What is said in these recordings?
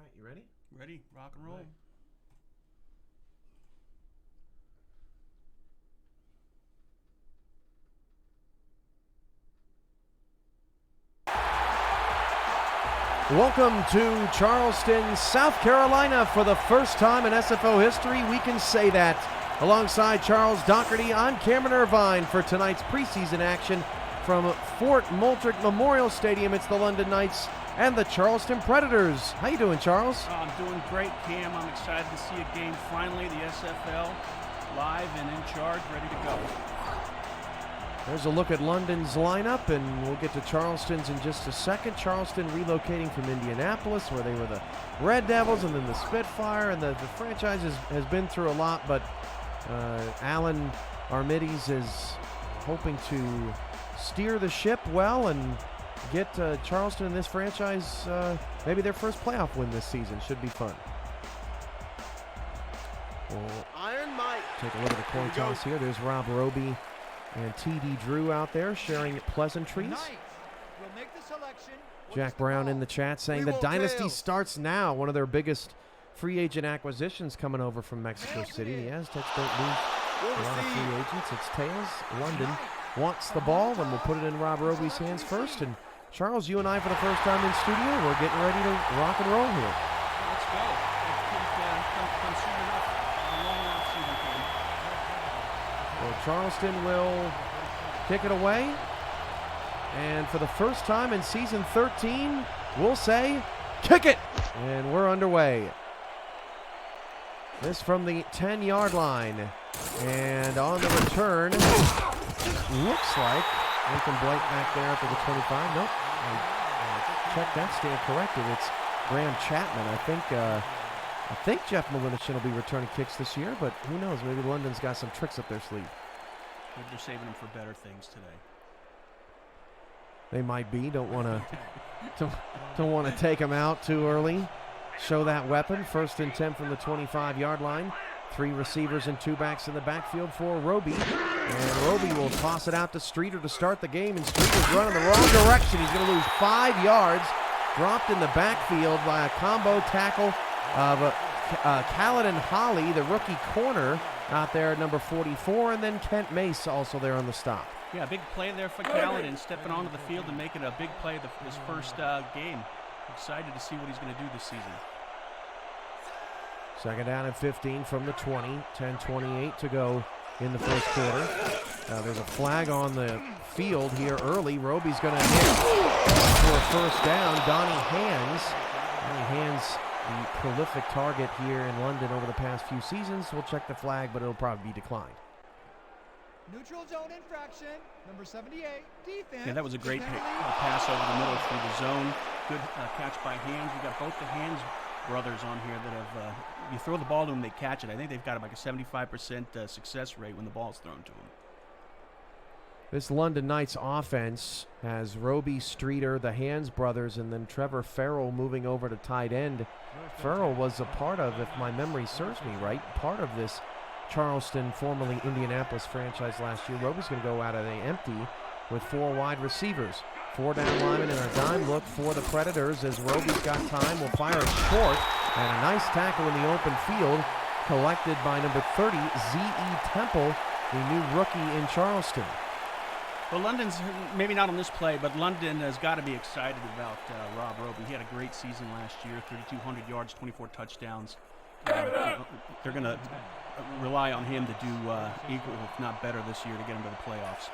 right, you ready? Ready, rock and roll. Right. Welcome to Charleston, South Carolina. For the first time in SFO history, we can say that. Alongside Charles Doherty, I'm Cameron Irvine for tonight's preseason action from Fort Moultrie Memorial Stadium. It's the London Knights and the Charleston Predators. How you doing, Charles? I'm doing great, Cam. I'm excited to see a game finally, the SFL, live and in charge, ready to go. There's a look at London's lineup, and we'll get to Charleston's in just a second. Charleston relocating from Indianapolis, where they were the Red Devils and then the Spitfire, and the franchise has been through a lot, but Alan Armides is hoping to steer the ship well and get Charleston and this franchise maybe their first playoff win this season. Should be fun. We'll Iron Mike. take a look at the coin toss here. There's Rob Roby and T.D. Drew out there sharing pleasantries. Will make the selection. Jack Brown in the chat saying the dynasty starts now. One of their biggest free agent acquisitions coming over from Mexico City. The Aztecs don't lose a lot of free agents. It's tails. London wants the ball, and we'll put it in Rob Roby's hands first. And Charles, you and I for the first time in studio, we're getting ready to rock and roll here. Let's go. Come soon enough. A long off season, Cam. So Charleston will kick it away. And for the first time in season 13, we'll say, kick it! And we're underway. This from the 10-yard line. And on the return, looks like Nathan Blake back there up at the 25. Nope. I checked that, stand corrected. It's Graham Chapman. I think Jeff Malinichin will be returning kicks this year, but who knows? Maybe London's got some tricks up their sleeve. Maybe they're saving them for better things today. They might be. Don't want to take them out too early. Show that weapon. First and 10 from the 25-yard line. 3 receivers and 2 backs in the backfield for Roby. And Roby will toss it out to Streeter to start the game. And Streeter's running the wrong direction. He's going to lose 5 yards. Dropped in the backfield by a combo tackle of Caledon Holly, the rookie corner, out there at number 44. And then Kent Mace also there on the stop. Yeah, big play there for Caledon, stepping onto the field and making a big play his first game. Excited to see what he's going to do this season. Second down and 15 from the 20. 10:28 to go in the first quarter. There's a flag on the field here early. Roby's going to hit for a first down. Donnie Hands, the prolific target here in London over the past few seasons. We'll check the flag, but it'll probably be declined. Neutral zone infraction, number 78, defense. Yeah, that was a great pass over the middle through the zone. Good catch by Hands. We got both the Hands brothers on here that have, you throw the ball to them, they catch it. I think they've got like a 75% success rate when the ball's thrown to them. This London Knights offense has Roby, Streeter, the Hands brothers, and then Trevor Farrell moving over to tight end. Farrell was a part of, if my memory serves me right, part of this Charleston, formerly Indianapolis franchise last year. Roby's going to go out of the empty with 4 wide receivers. 4 down linemen and a dime look for the Predators as Roby's got time. Will fire it short, and a nice tackle in the open field collected by number 30, Z.E. Temple, the new rookie in Charleston. Well, London's, maybe not on this play, but London has got to be excited about Rob Roby. He had a great season last year, 3,200 yards, 24 touchdowns. They're going to rely on him to do equal, if not better, this year to get into the playoffs.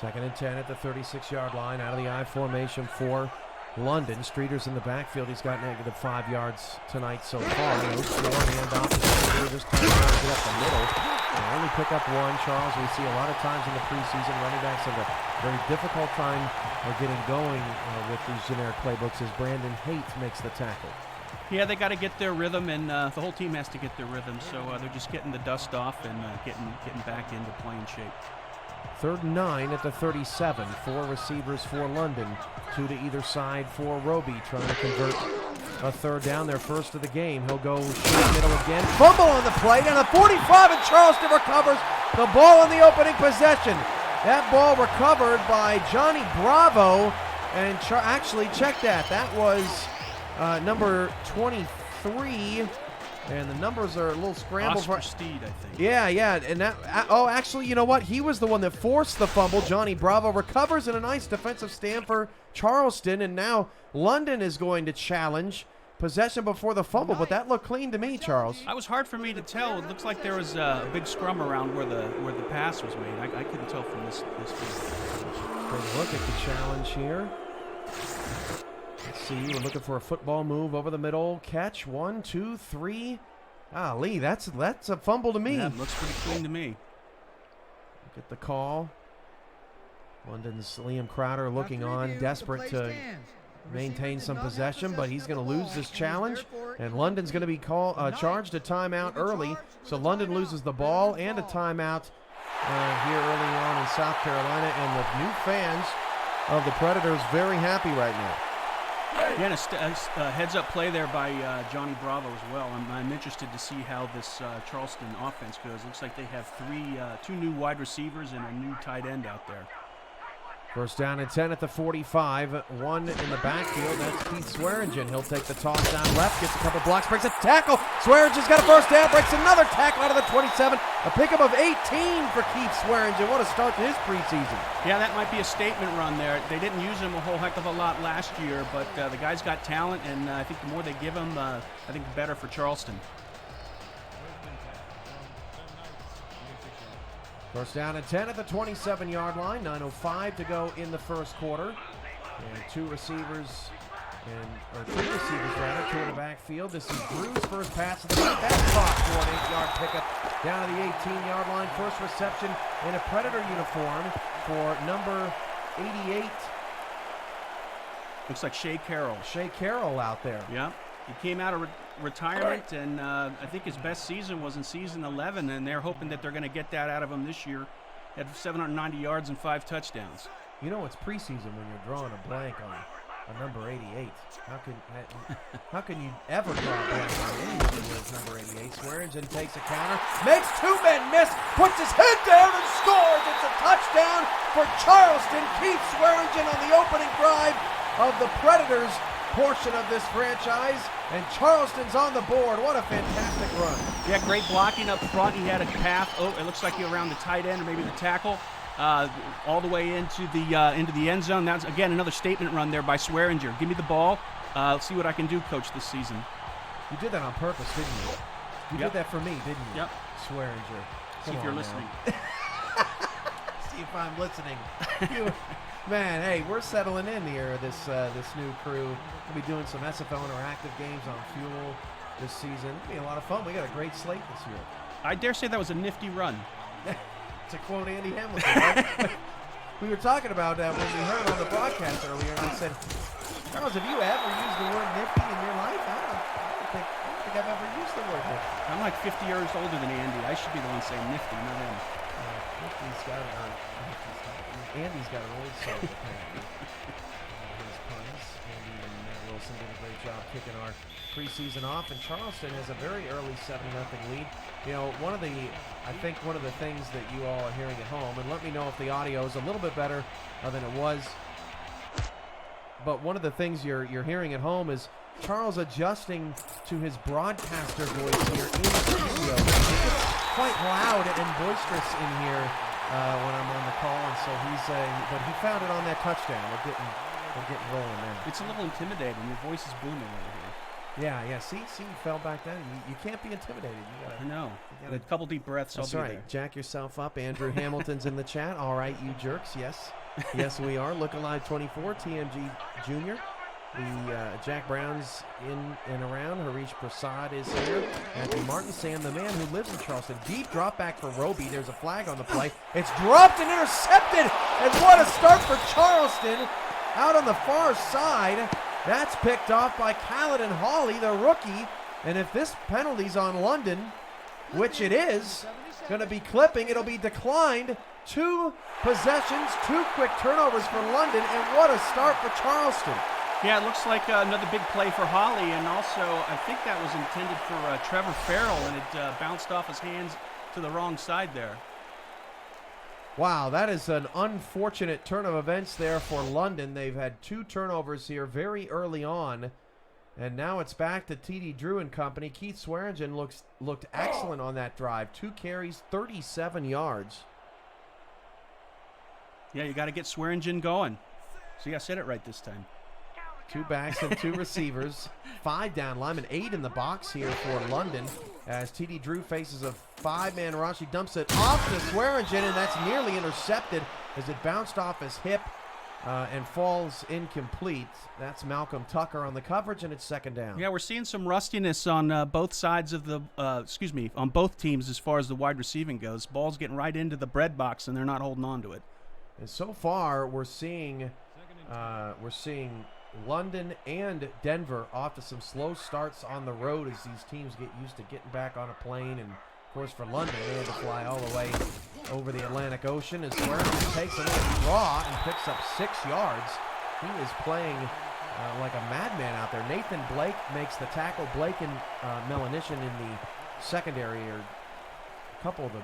Second and 10 at the 36-yard line, out of the I formation for London. Streeter's in the backfield. He's got -5 yards tonight so far. No score, handoff to Streeter. This time trying to get up the middle. They only pick up 1. Charles, we see a lot of times in the preseason, running backs have a very difficult time getting going with these generic playbooks as Brandon Haight makes the tackle. Yeah, they got to get their rhythm, and the whole team has to get their rhythm. So they're just getting the dust off and getting back into playing shape. 3rd and 9 at the 37. 4 receivers for London. 2 to either side for Roby, trying to convert a 3rd down, their first of the game. He'll go short middle again. Fumble on the play, and a 45, and Charleston recovers the ball in the opening possession. That ball recovered by Johnny Bravo, and actually, check that. That was number 23. And the numbers are a little scrambled. Oscar Steed, I think. Yeah, and that. Oh, actually, you know what? He was the one that forced the fumble. Johnny Bravo recovers in a nice defensive stand for Charleston, and now London is going to challenge possession before the fumble. But that looked clean to me, Charles. It was hard for me to tell. It looks like there was a big scrum around where the pass was made. I couldn't tell from this view. Take a look at the challenge here. Let's see, we're looking for a football move over the middle. Catch, 1, 2, 3. Lee, that's a fumble to me. Yeah, looks pretty clean to me. Look at the call. London's Liam Crowder looking on, desperate to maintain some possession, but he's going to lose this challenge, and London's going to be charged a timeout early. So London loses the ball and a timeout here early on in South Carolina, and the new fans of the Predators very happy right now. Yeah, and a heads-up play there by Johnny Bravo as well. I'm interested to see how this Charleston offense goes. Looks like they have two new wide receivers and a new tight end out there. First down and 10 at the 45. One in the backfield. That's Keith Swearingen. He'll take the toss down left, gets a couple blocks, breaks a tackle. Swearingen's got a first down, breaks another tackle out of the 27. A pickup of 18 for Keith Swearingen. What a start to his preseason. Yeah, that might be a statement run there. They didn't use him a whole heck of a lot last year, but the guy's got talent, and I think the more they give him, I think the better for Charleston. First down and 10 at the 27-yard line. 9:05 to go in the first quarter. And two receivers, two in the backfield. This is Drew's first pass of the night. That's caught for an 8-yard pickup down to the 18-yard line. First reception in a Predator uniform for number 88. Looks like Shea Carroll. Shea Carroll out there. Yeah. He came out of retirement, and I think his best season was in season 11, and they're hoping that they're going to get that out of him this year. Had 790 yards and 5 touchdowns. You know it's preseason when you're drawing a blank on a number 88. How can you ever draw a blank on anyone who wears number 88? Swearingen takes a counter, makes 2 men miss, puts his head down and scores. It's a touchdown for Charleston. Keith Swearingen on the opening drive of the Predators portion of this franchise, and Charleston's on the board. What a fantastic run. Yeah, great blocking up front. He had a path. Oh, it looks like he around the tight end or maybe the tackle, all the way into the end zone. That's, again, another statement run there by Swearingen. Give me the ball. Let's see what I can do, Coach, this season. You did that on purpose, didn't you? You did that for me, didn't you? Yep. Swearingen. See if you're listening. See if I'm listening. Man, hey, we're settling in here, this new crew. We'll be doing some SFL interactive games on Fuel this season. It'll be a lot of fun. We got a great slate this year. I dare say that was a nifty run. To quote Andy Hamilton, right? We were talking about when we heard on the broadcast earlier, and I said, Charles, have you ever used the word nifty in your life? I don't think I've ever used the word nifty. I'm like 50 years older than Andy. I should be the one saying nifty, not him. Andy's got an old soul, apparently. His puns. Andy and Matt Wilson did a great job kicking our preseason off, and Charleston has a very early 7-0 lead. You know, one of the things that you all are hearing at home, and let me know if the audio is a little bit better than it was, but one of the things you're hearing at home is Charles adjusting to his broadcaster voice here in the studio. It's quite loud and boisterous in here when I'm on the call, and so but he found it on that touchdown. We're getting rolling there. It's a little intimidating. Your voice is booming over here. Yeah. See, you fell back down. You can't be intimidated. I know. A couple deep breaths. That's right. There. Jack yourself up. Andrew Hamilton's in the chat. All right, you jerks. Yes, we are. Look Alive 24, TMG Jr. Jack Brown's in and around. Harish Prasad is here. Anthony Martin, Sam the man who lives in Charleston. Deep drop back for Roby. There's a flag on the play. It's dropped and intercepted. And what a start for Charleston. Out on the far side. That's picked off by Caledon Hawley, the rookie. And if this penalty's on London, which it is, going to be clipping, it'll be declined. 2 possessions, 2 quick turnovers for London, and what a start for Charleston. Yeah, it looks like another big play for Hawley, and also I think that was intended for Trevor Farrell, and it bounced off his hands to the wrong side there. Wow, that is an unfortunate turn of events there for London. They've had 2 turnovers here very early on, And now it's back to T.D. Drew and company. Keith Swearingen looked excellent on that drive. 2 carries, 37 yards. Yeah, you got to get Swearingen going. See, I said it right this time. 2 backs and 2 receivers. 5 down linemen, 8 in the box here for London. As T.D. Drew faces a 5-man rush, he dumps it off to Swearingen, and that's nearly intercepted as it bounced off his hip and falls incomplete. That's Malcolm Tucker on the coverage, and it's second down. Yeah, we're seeing some rustiness on both sides of the, on both teams as far as the wide receiving goes. Ball's getting right into the bread box, and they're not holding on to it. And so far, we're seeing London and Denver off to some slow starts on the road as these teams get used to getting back on a plane. And of course, for London, they had to fly all the way over the Atlantic Ocean. As Swearingen takes a little draw and picks up 6 yards. He is playing like a madman out there. Nathan Blake makes the tackle. Blake and Melanishin in the secondary are a couple of the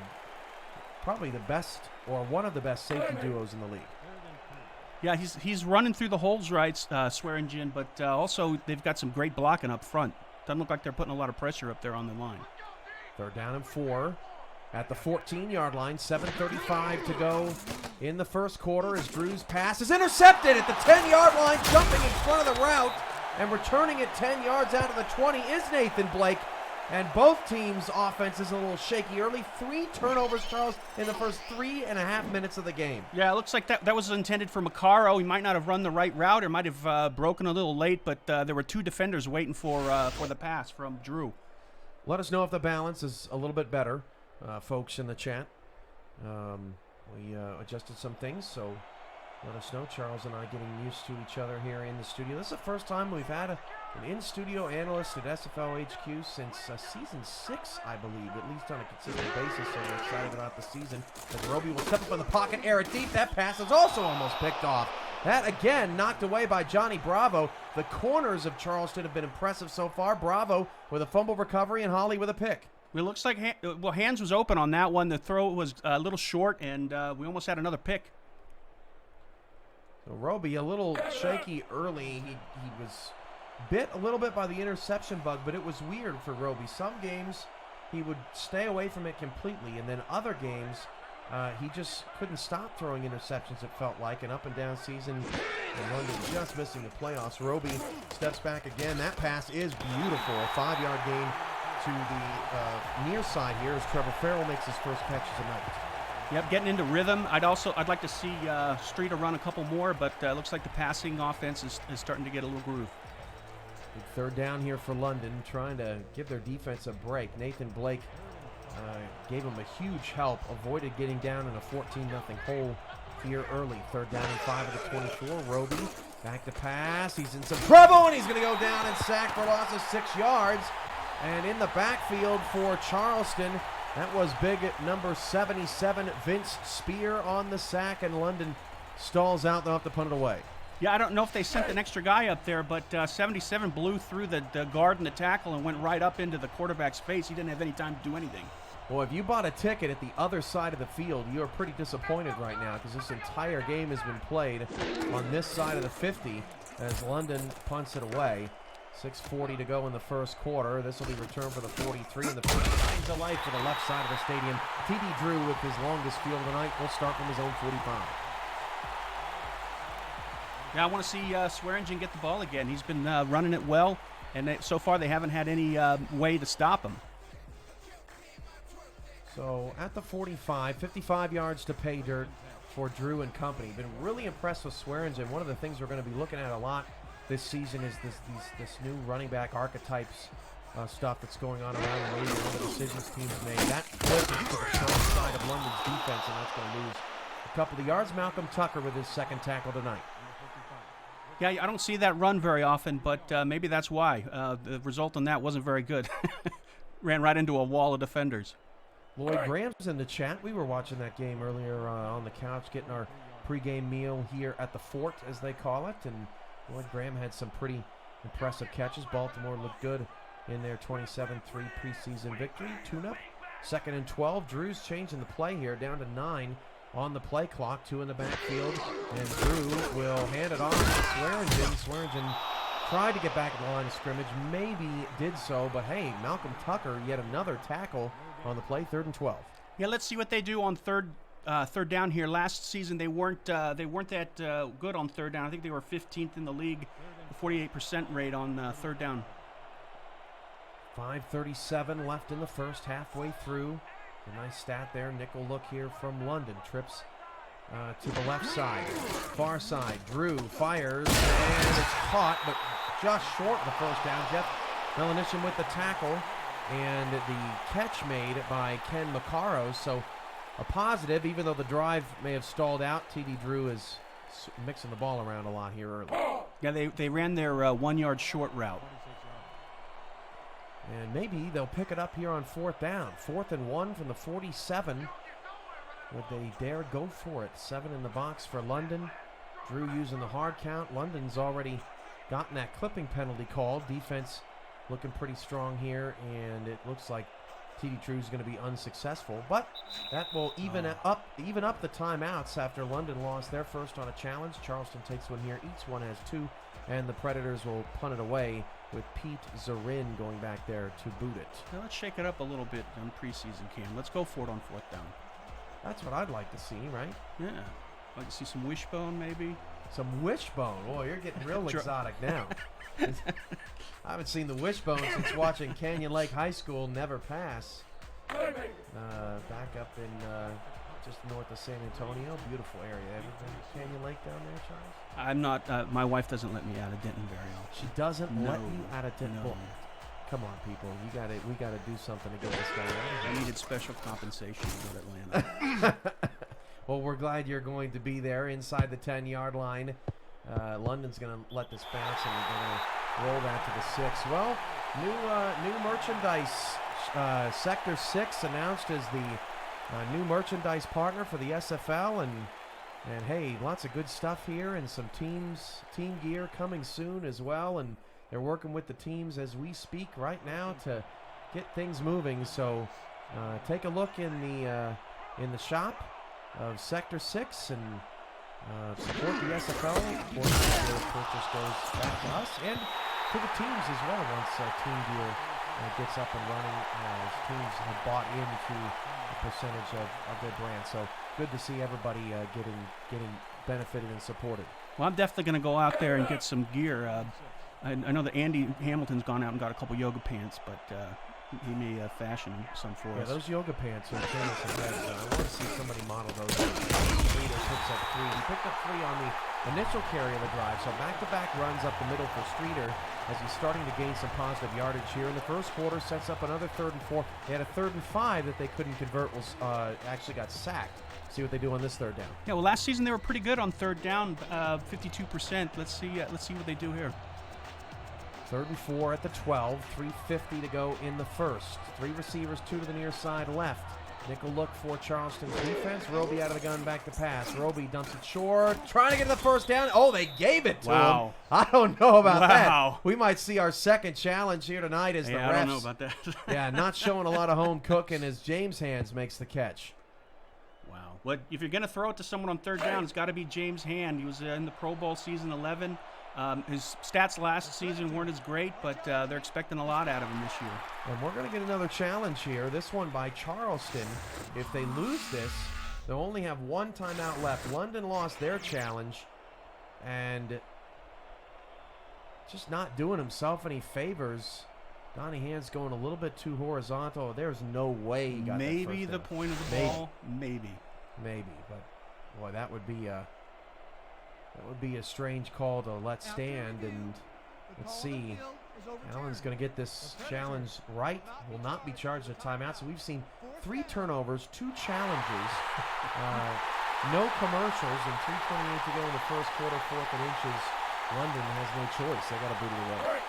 probably the best or one of the best safety duos in the league. Yeah, he's running through the holes right, Swearingen, but also they've got some great blocking up front. Doesn't look like they're putting a lot of pressure up there on the line. 3rd down and 4 at the 14-yard line. 7:35 to go in the first quarter as Drew's pass is intercepted at the 10-yard line, jumping in front of the route and returning it 10 yards out of the 20 is Nathan Blake. And both teams' offense is a little shaky early. 3 turnovers, Charles, in the first 3.5 minutes of the game. Yeah, it looks like that was intended for Maccaro. He might not have run the right route or might have broken a little late, but there were 2 defenders waiting for the pass from Drew. Let us know if the balance is a little bit better, folks in the chat. We adjusted some things, so let us know. Charles and I getting used to each other here in the studio. This is the first time we've had an in-studio analyst at SFL HQ since season 6, I believe, at least on a consistent basis, so we're excited about the season. As Roby will step up in the pocket, air it deep. That pass is also almost picked off. That, again, knocked away by Johnny Bravo. The corners of Charleston have been impressive so far. Bravo with a fumble recovery and Holly with a pick. It looks like, Hands was open on that one. The throw was a little short, and we almost had another pick. So Roby a little shaky early. He was bit a little bit by the interception bug, but it was weird for Roby. Some games he would stay away from it completely, and then other games he just couldn't stop throwing interceptions, it felt like. An up and down season, and London just missing the playoffs. Roby steps back again. That pass is beautiful. A 5-yard gain to the near side here as Trevor Farrell makes his first catch of the night. Yep, getting into rhythm. I'd like to see Streeter run a couple more, but looks like the passing offense is starting to get a little groove. Big 3rd down here for London, trying to give their defense a break. Nathan Blake gave him a huge help, avoided getting down in a 14-0 hole here early. 3rd down and 5 of the 24. Roby back to pass. He's in some trouble, and he's going to go down and sack for loss of 6 yards. And in the backfield for Charleston, that was big at number 77, Vince Spear on the sack, and London stalls out. They'll have to punt it away. Yeah, I don't know if they sent an extra guy up there, but 77 blew through the guard and the tackle and went right up into the quarterback's face. He didn't have any time to do anything. Well, if you bought a ticket at the other side of the field, you are pretty disappointed right now because this entire game has been played on this side of the 50 as London punts it away. 6:40 to go in the first quarter. This will be returned for the 43, and the first signs of life for the left side of the stadium. T.D. Drew with his longest field of the night will start from his own 45. Yeah, I want to see Swearingen get the ball again. He's been running it well, and so far they haven't had any way to stop him. So at the 45, 55 yards to pay dirt for Drew and company. Been really impressed with Swearingen. One of the things we're going to be looking at a lot this season is this new running back archetypes stuff that's going on around the league. One of the decisions teams made. That flip is to the strong side of London's defense, and that's going to lose a couple of yards. Malcolm Tucker with his 2nd tackle tonight. Yeah, I don't see that run very often, but maybe that's why. The result on that wasn't very good. Ran right into a wall of defenders. Lloyd Graham's in the chat. We were watching that game earlier on the couch, getting our pregame meal here at the Fort, as they call it, and Lloyd Graham had some pretty impressive catches. Baltimore looked good in their 27-3 preseason victory. Tune-up, 2nd and 12. Drew's changing the play here, down to 9 on the play clock, 2 in the backfield, and Drew will hand it off to Swearingen. Swearingen tried to get back at the line of scrimmage, maybe did so, but hey, Malcolm Tucker, yet another tackle on the play, 3rd and 12. Yeah, let's see what they do on third down here. Last season they weren't that good on third down. I think they were 15th in the league, 48% rate on third down. 5:37 left in the first, halfway through. A nice stat there. Nickel look here from London. Trips to the left side, far side. Drew fires, and it's caught, but just short of the first down. Jeff Melanishin with the tackle, and the catch made by Ken Macaros. So a positive, even though the drive may have stalled out. TD Drew is mixing the ball around a lot here early. Yeah, they ran their 1 yard short route. And maybe they'll pick it up here on 4th down. 4th and 1 from the 47. Would they dare go for it? 7 in the box for London. Drew using the hard count. London's already gotten that clipping penalty called. Defense looking pretty strong here, and it looks like TD Drew's going to be unsuccessful. But that will even up the timeouts after London lost their first on a challenge. Charleston takes one here. Each one has 2, and the Predators will punt it away with Pete Zarin going back there to boot it. Now let's shake it up a little bit on preseason, Cam. Let's go for it on 4th down. That's what I'd like to see, right? Yeah. Like to see some wishbone, maybe. Some wishbone. Oh, you're getting real exotic now. I haven't seen the wishbone since watching Canyon Lake High School never pass. Back up in just north of San Antonio. Beautiful area. Ever been to Canyon Lake down there, Charles? I'm not. My wife doesn't let me out of Denton very often. She doesn't let you out of Denton. No. Well, come on, people. We gotta do something to get this guy out. I needed special compensation to go to Atlanta. Well, we're glad you're going to be there inside the 10-yard line. London's going to let this bounce, and we're going to roll that to the 6. Well, new merchandise. Sector 6 announced as the new merchandise partner for the SFL, and hey, lots of good stuff here, and some team gear coming soon as well, and they're working with the teams as we speak right now to get things moving. So take a look in the shop of Sector 6 and support the SFL. Of course, the purchase goes back to us and to the teams as well once team gear gets up and running, as teams have bought into a percentage of their brand. So good to see everybody getting benefited and supported. Well, I'm definitely going to go out there and get some gear. I know that Andy Hamilton's gone out and got a couple yoga pants, but he may fashion some for us. Yeah, those yoga pants are famous and red, so I want to see somebody model those. Streeter picks up 3. He picked up 3 on the initial carry of the drive, so back-to-back runs up the middle for Streeter as he's starting to gain some positive yardage here. In the first quarter, sets up another 3rd and 4. They had a 3rd and 5 that they couldn't convert, actually got sacked. See what they do on this 3rd down. Yeah, well, last season they were pretty good on 3rd down, 52%. Let's see what they do here. 3rd and 4 at the 12, 3:50 to go in the first. 3 receivers, 2 to the near side left. Nickel look for Charleston's defense. Roby out of the gun, back to pass. Roby dumps it short, trying to get the first down. Oh, they gave it to him. I don't know about that. We might see our second challenge here tonight as the refs. I don't know about that. Yeah, not showing a lot of home cooking as James Hands makes the catch. Wow. Well, if you're going to throw it to someone on 3rd down, it's got to be James Hand. He was in the Pro Bowl season 11. His stats last season weren't as great, but they're expecting a lot out of him this year. And we're going to get another challenge here, this one by Charleston. If they lose this, they'll only have 1 timeout left. London lost their challenge, and just not doing himself any favors. Donnie Hand's going a little bit too horizontal. There's no way he got maybe that the first point down. of the ball. Maybe, but boy, that would be a strange call to let stand. And let's see, Allen's going to get this challenge right. Will not be charged a timeout. So we've seen 3 turnovers, 2 challenges, no commercials, and 3:28 to go in the first quarter, 4th and inches. London has no choice. They got to boot it away.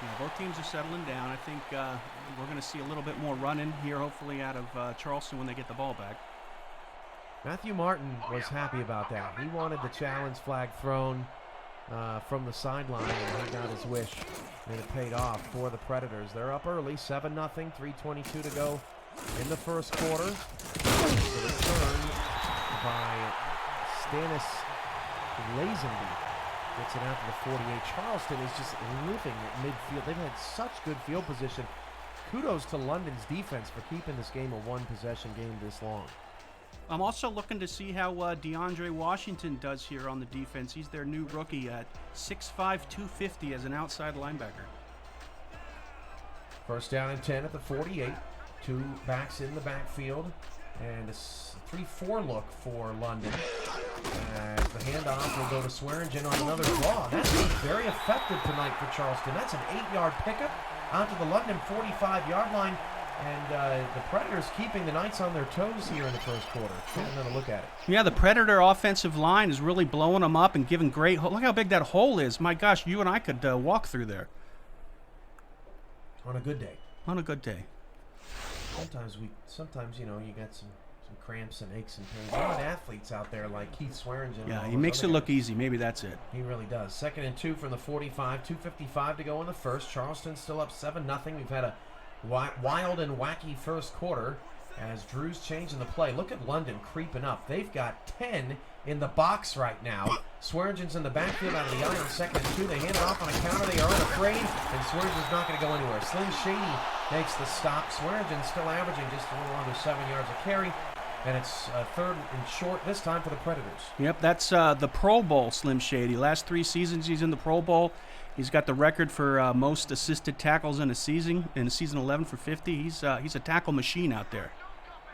Yeah, both teams are settling down. I think we're going to see a little bit more running here, hopefully, out of Charleston when they get the ball back. Matthew Martin was happy about that. He wanted the challenge flag thrown from the sideline, and he got his wish, and it paid off for the Predators. They're up early, 7-0, 3:22 to go in the first quarter. The return by Stannis Lazenby. Gets it out to the 48. Charleston is just living at midfield. They've had such good field position. Kudos to London's defense for keeping this game a one-possession game this long. I'm also looking to see how DeAndre Washington does here on the defense. He's their new rookie at 6'5", 250 as an outside linebacker. First down and 10 at the 48. Two backs in the backfield. And a 3-4 look for London. As the handoff will go to Swearingen on another draw. That's been very effective tonight for Charleston. That's an 8-yard pickup out to the London 45-yard line. And the Predators keeping the Knights on their toes here in the first quarter. Take another look at it. Yeah, the Predator offensive line is really blowing them up and giving great. Look how big that hole is. My gosh, you and I could walk through there. On a good day. On a good day. Sometimes you got some cramps and aches and pains. A lot of athletes out there like Keith Swearingen. Yeah, he makes it look easy. Maybe that's it. He really does. 2nd and 2 from the 45. 2:55 to go in the first. Charleston still up 7-0. We've had a wild and wacky first quarter as Drew's changing the play. Look at London creeping up. They've got 10 in the box right now. Swearingen's in the backfield out of the eye on 2nd and 2. They hand it off on a counter. They are unafraid, and Swearingen's not going to go anywhere. Slim Shady makes the stop. Swearingen's still averaging just a little under 7 yards a carry, and it's 3rd and short this time for the Predators. Yep, that's the Pro Bowl, Slim Shady. Last 3 seasons he's in the Pro Bowl. He's got the record for most assisted tackles in a season. In season 11 for 50. He's a tackle machine out there.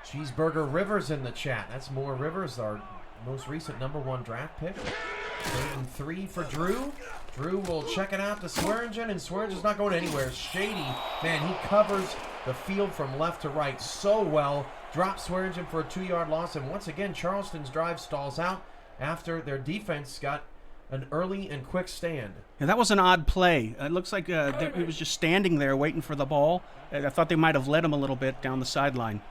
Cheeseburger Rivers in the chat. That's more Rivers, our most recent #1 draft pick. 3rd and 3 for Drew. Drew will check it out to Swearingen, and Swearingen's not going anywhere. Shady, man, he covers the field from left to right so well. Drops Swearingen for a 2-yard loss, and once again, Charleston's drive stalls out after their defense got an early and quick stand. Yeah, that was an odd play. It looks like he was just standing there waiting for the ball. I thought they might have led him a little bit down the sideline.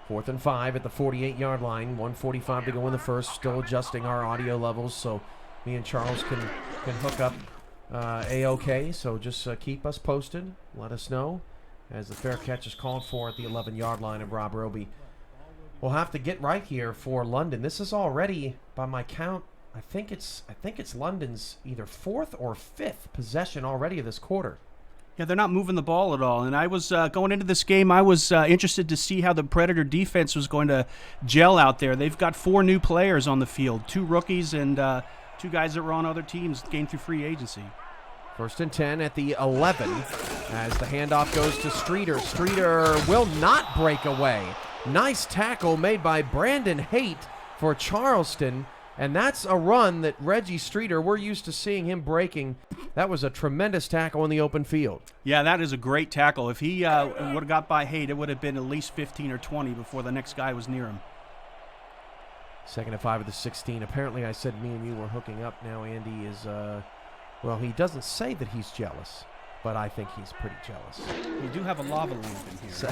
4th and 5 at the 48-yard line. 1:45 to go in the first. Still adjusting our audio levels so me and Charles can hook up A-OK. So just keep us posted. Let us know as the fair catch is called for at the 11-yard line of Rob Roby. We'll have to get right here for London. This is already, by my count, I think it's London's either 4th or 5th possession already of this quarter. Yeah, they're not moving the ball at all. And I was going into this game, I was interested to see how the Predator defense was going to gel out there. They've got 4 new players on the field, 2 rookies and 2 guys that were on other teams gained through free agency. 1st and 10 at the 11 as the handoff goes to Streeter. Streeter will not break away. Nice tackle made by Brandon Haight for Charleston. And that's a run that Reggie Streeter, we're used to seeing him breaking. That was a tremendous tackle in the open field. Yeah, that is a great tackle. If he would have got by Haight, it would have been at least 15 or 20 before the next guy was near him. 2nd and 5 of the 16. Apparently I said me and you were hooking up. Now Andy is, well, he doesn't say that he's jealous, but I think he's pretty jealous. We do have a lava lamp in here.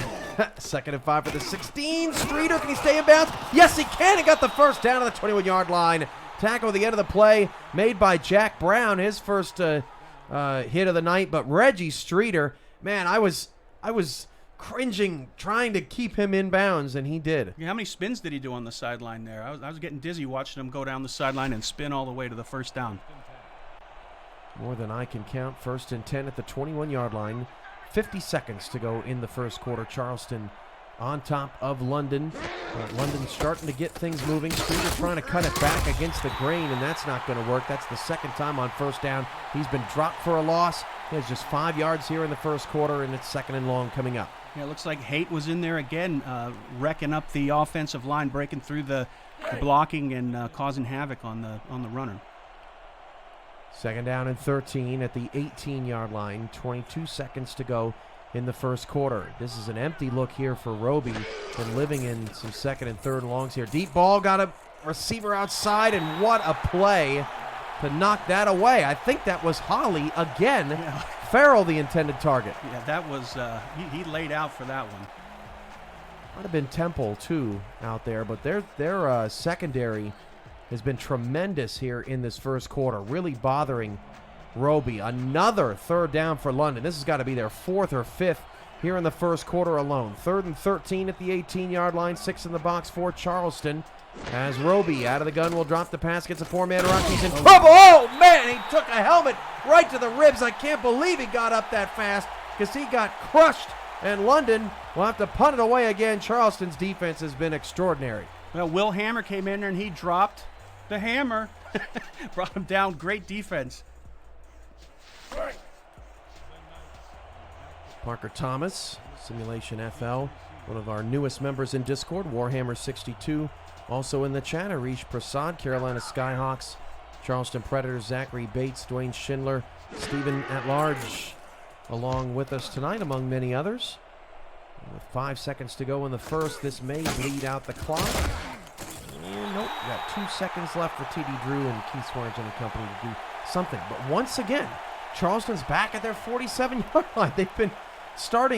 2nd and 5 for the 16. Streeter, can he stay in bounds? Yes, he can. He got the first down at the 21-yard line. Tackle at the end of the play made by Jack Brown, his first hit of the night. But Reggie Streeter, man, I was cringing trying to keep him in bounds, and he did. Yeah, how many spins did he do on the sideline there? I was getting dizzy watching him go down the sideline and spin all the way to the first down. More than I can count. 1st and 10 at the 21-yard line. 50 seconds to go in the first quarter. Charleston on top of London. London starting to get things moving. Streeter trying to cut it back against the grain, and that's not going to work. That's the 2nd time on first down. He's been dropped for a loss. He has just 5 yards here in the first quarter, and it's 2nd and long coming up. Yeah, it looks like Haight was in there again, wrecking up the offensive line, breaking through the blocking and causing havoc on the runner. 2nd down and 13 at the 18-yard line. 22 seconds to go in the first quarter. This is an empty look here for Roby. Been living in some 2nd and 3rd longs here. Deep ball, got a receiver outside, and what a play to knock that away. I think that was Holly again. Yeah. Farrell, the intended target. Yeah, that was he laid out for that one. Might have been Temple too out there, but their secondary has been tremendous here in this first quarter, really bothering Roby. Another 3rd down for London. This has got to be their 4th or 5th here in the first quarter alone. 3rd and 13 at the 18-yard line, 6 in the box for Charleston. As Roby out of the gun will drop the pass, gets a four-man rush. He's in trouble. Oh, man, he took a helmet right to the ribs. I can't believe he got up that fast because he got crushed. And London will have to punt it away again. Charleston's defense has been extraordinary. Well, Will Hammer came in there and he dropped the hammer. Brought him down. Great defense. Parker Thomas, Simulation FL, one of our newest members in Discord, Warhammer62. Also in the chat, Arish Prasad, Carolina Skyhawks, Charleston Predators, Zachary Bates, Dwayne Schindler, Stephen at large, along with us tonight, among many others. With 5 seconds to go in the first, this may bleed out the clock. And nope, we got 2 seconds left for TD Drew and Keith Swearingen and company to do something. But once again, Charleston's back at their 47-yard line.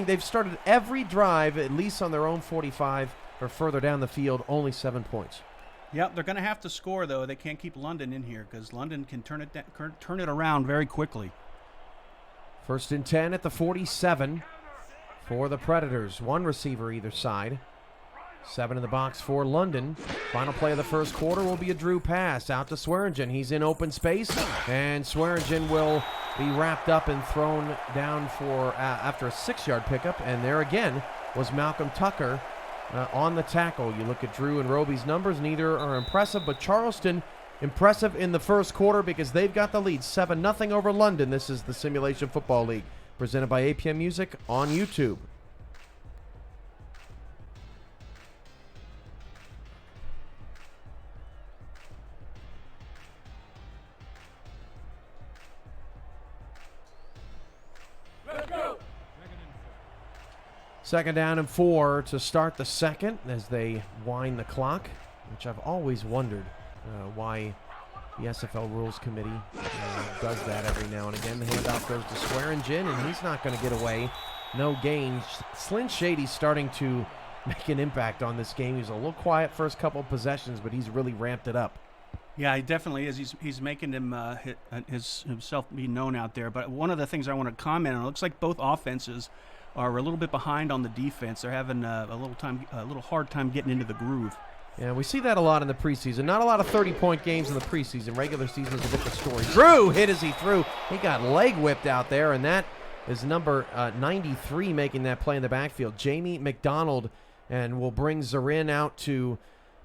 They've started every drive, at least on their own 45 or further down the field, only 7 points. Yep, they're going to have to score, though. They can't keep London in here because London can turn it around very quickly. 1st and 10 at the 47 for the Predators. One receiver either side. 7 in the box for London. Final play of the first quarter will be a Drew pass out to Swearingen. He's in open space, and Swearingen will be wrapped up and thrown down for after a 6-yard pickup. And there again was Malcolm Tucker on the tackle. You look at Drew and Roby's numbers, neither are impressive, but Charleston impressive in the first quarter because they've got the lead 7-0 over London. This is the Simulation Football League presented by APM Music on YouTube. Second down and 4 to start the second as they wind the clock, which I've always wondered why the SFL Rules Committee does that every now and again. The handoff goes to Swearingen, and he's not going to get away. No gain. Slyn Shady's starting to make an impact on this game. He was a little quiet first couple of possessions, but he's really ramped it up. Yeah, he definitely is. He's making himself be known out there. But one of the things I want to comment on, it looks like both offenses are a little bit behind on the defense. They're having a little hard time getting into the groove. Yeah, we see that a lot in the preseason. Not a lot of 30-point games in the preseason. Regular season is a different story. Drew hit as he threw. He got leg whipped out there, and that is number 93 making that play in the backfield. Jamie McDonald, and will bring Zarin out to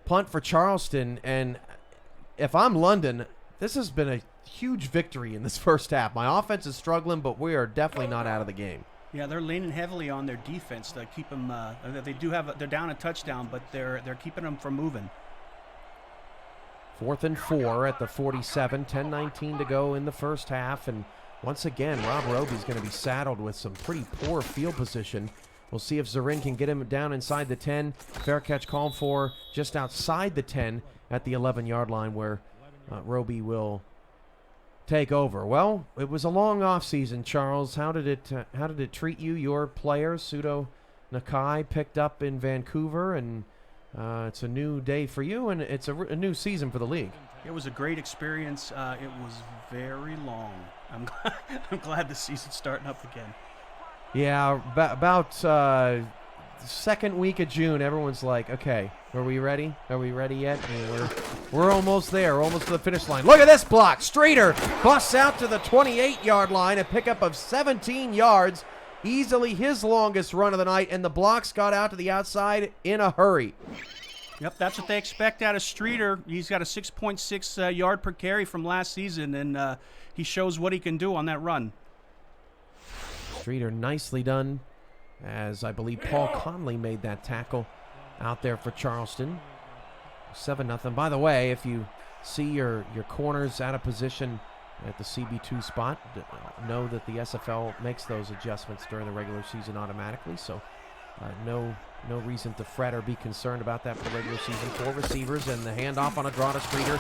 punt for Charleston. And if I'm London, this has been a huge victory in this first half. My offense is struggling, but we are definitely not out of the game. Yeah, they're leaning heavily on their defense to keep them. They're down a touchdown, but they're keeping them from moving. 4th and 4 at the 47. 10:19 to go in the first half, and once again, Rob Roby's going to be saddled with some pretty poor field position. We'll see if Zarin can get him down inside the 10. Fair catch called for just outside the 10 at the 11-yard line, where Roby will take over. Well, it was a long offseason, Charles. How did it treat you? Your player, Sudo Nakai, picked up in Vancouver, and it's a new day for you, and it's a new season for the league. It was a great experience. It was very long. I'm glad the season's starting up again. Yeah, about second week of June, everyone's like, okay, are we ready? Are we ready yet? And we're almost there, almost to the finish line. Look at this block. Streeter busts out to the 28-yard line, a pickup of 17 yards, easily his longest run of the night, and the blocks got out to the outside in a hurry. Yep, that's what they expect out of Streeter. He's got a 6.6 yard per carry from last season, and he shows what he can do on that run. Streeter nicely done, as I believe Paul Conley made that tackle out there for Charleston. 7-0. By the way, if you see your corners out of position at the CB2 spot, know that the SFL makes those adjustments during the regular season automatically, so no reason to fret or be concerned about that for the regular season. 4 receivers, and the handoff on a draw to Streeter.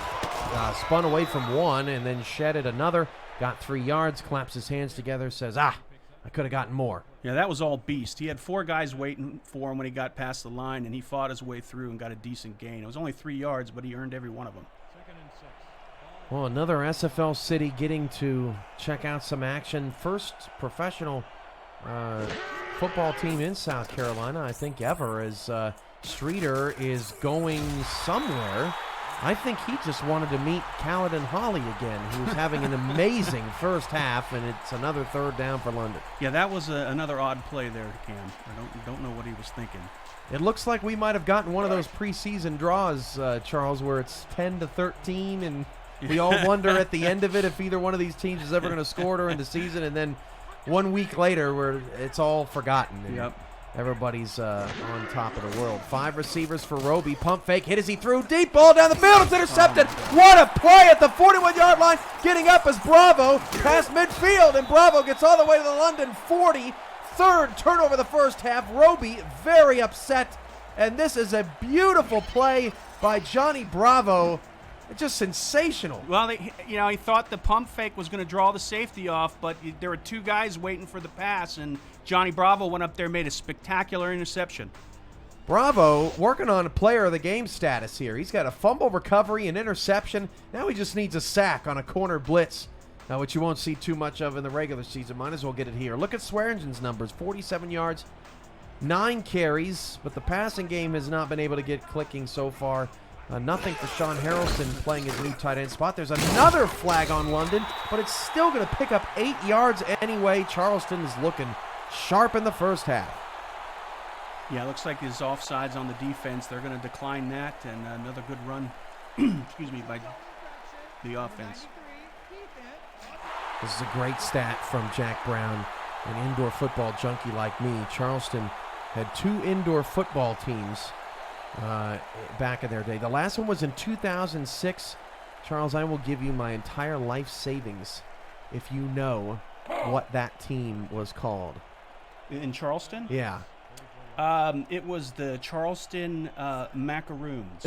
Spun away from one and then shedded another. Got 3 yards, claps his hands together, says, I could have gotten more. Yeah, that was all beast. He had 4 guys waiting for him when he got past the line, and he fought his way through and got a decent gain. It was only 3 yards, but he earned every one of them. Well, another SFL city getting to check out some action. First professional football team in South Carolina, I think, ever, as Streeter is going somewhere. I think he just wanted to meet Caledon Holly again, who's having an amazing first half, and it's another third down for London. Yeah, that was another odd play there, Cam. I don't know what he was thinking. It looks like we might have gotten one of those preseason draws, Charles, where it's 10-13, and we all wonder at the end of it if either one of these teams is ever going to score during the season, and then 1 week later where it's all forgotten. And everybody's on top of the world. 5 receivers for Roby. Pump fake. Hit as he threw. Deep ball down the field. It's intercepted. What a play at the 41-yard line. Getting up is Bravo past midfield, and Bravo gets all the way to the London 40. Third turnover the first half. Roby very upset, and this is a beautiful play by Johnny Bravo. It's just sensational. Well, he thought the pump fake was going to draw the safety off, but there were 2 guys waiting for the pass, and Johnny Bravo went up there and made a spectacular interception. Bravo working on a player of the game status here. He's got a fumble recovery, an interception. Now he just needs a sack on a corner blitz, which you won't see too much of in the regular season. Might as well get it here. Look at Swearingen's numbers. 47 yards, 9 carries, but the passing game has not been able to get clicking so far. Nothing for Sean Harrelson playing his new tight end spot. There's another flag on London, but it's still going to pick up 8 yards anyway. Charleston is looking sharp in the first half. Yeah, it looks like his offsides on the defense. They're going to decline that, and another good run, excuse me, by the offense. This is a great stat from Jack Brown, an indoor football junkie like me. Charleston had 2 indoor football teams back in their day. The last one was in 2006. Charles, I will give you my entire life savings if you know what that team was called. In Charleston? Yeah. It was the Charleston Macaroons.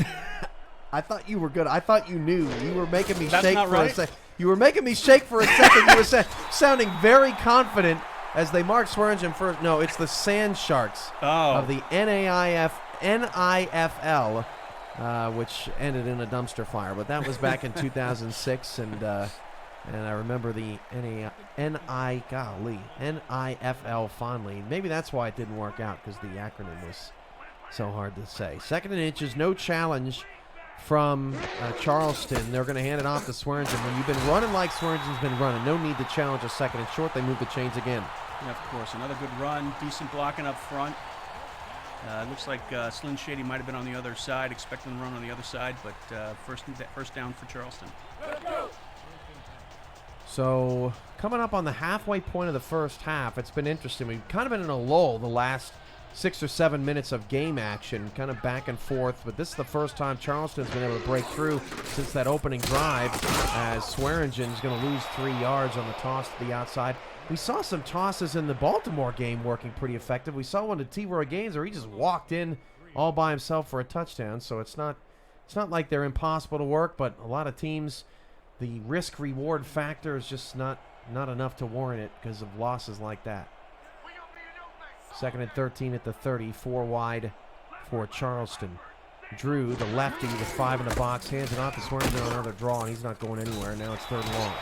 I thought you were good. I thought you knew. You were making me That's shake not for right? a second. You were making me shake for a second. You were sounding very confident as they marked Swearingen first. No, it's the Sand Sharks of the NIFL, which ended in a dumpster fire. But that was back in 2006, and I remember the NIFL fondly. Maybe that's why it didn't work out, because the acronym was so hard to say. 2nd and inches, no challenge from Charleston. They're going to hand it off to Swearingen. When you've been running like Swearingen's been running, no need to challenge a 2nd and short. They move the chains again. Yeah, of course. Another good run, decent blocking up front. It looks like Slim Shady might have been on the other side, expecting to run on the other side, but first down for Charleston. So coming up on the halfway point of the first half, it's been interesting. We've kind of been in a lull the last 6 or 7 minutes of game action, kind of back and forth, but this is the first time Charleston's been able to break through since that opening drive, as Swearingen's going to lose 3 yards on the toss to the outside. We saw some tosses in the Baltimore game working pretty effective. We saw one to T-Roy Gaines where he just walked in all by himself for a touchdown, so it's not like they're impossible to work, but a lot of teams, the risk-reward factor is just not enough to warrant it because of losses like that. 2nd and 13 at the 30, 4 wide for Charleston. Drew, the lefty, with 5 in the box, hands it off to Swearingen on another draw, and he's not going anywhere. Now it's 3rd and long.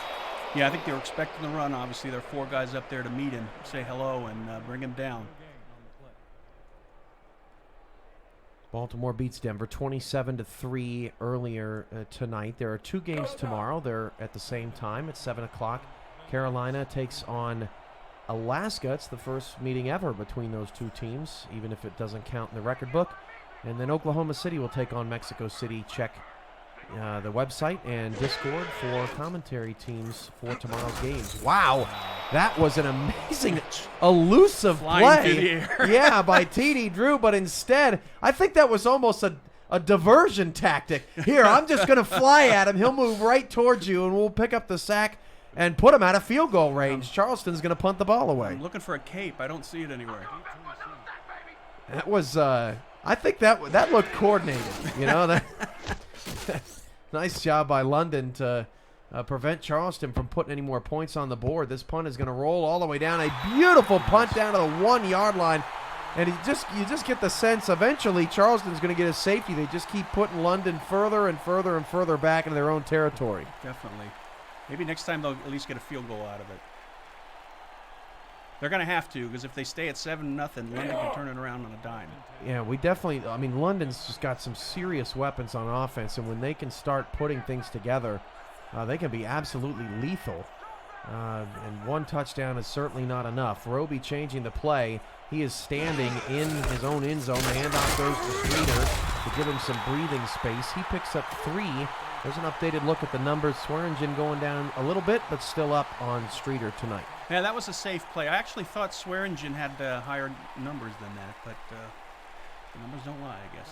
Yeah, I think they were expecting the run. Obviously, there are 4 guys up there to meet him, say hello, and bring him down. Baltimore beats Denver 27-3 earlier tonight. There are 2 games tomorrow. They're at the same time at 7 o'clock. Carolina takes on Alaska. It's the first meeting ever between those 2 teams, even if it doesn't count in the record book. And then Oklahoma City will take on Mexico City. Check the website and Discord for commentary teams for tomorrow's games. Wow, that was an amazing, elusive play. Yeah, by T.D. Drew, but instead, I think that was almost a diversion tactic. Here, I'm just going to fly at him. He'll move right towards you, and we'll pick up the sack and put him out of field goal range. Charleston's going to punt the ball away. I'm looking for a cape. I don't see it anywhere. That was, I think that looked coordinated. You know, that nice job by London to prevent Charleston from putting any more points on the board. This punt is going to roll all the way down. A beautiful punt down to the 1-yard line. And you just get the sense eventually Charleston's going to get a safety. They just keep putting London further and further and further back into their own territory. Definitely. Maybe next time they'll at least get a field goal out of it. They're going to have to, because if they stay at 7-0, London can turn it around on a dime. Yeah, we definitely, I mean, London's just got some serious weapons on offense, and when they can start putting things together, they can be absolutely lethal. And one touchdown is certainly not enough. Roby changing the play. He is standing in his own end zone. The handoff goes to Streeter to give him some breathing space. He picks up 3. There's an updated look at the numbers. Swearingen going down a little bit, but still up on Streeter tonight. Yeah, that was a safe play. I actually thought Swearingen had higher numbers than that, but the numbers don't lie, I guess.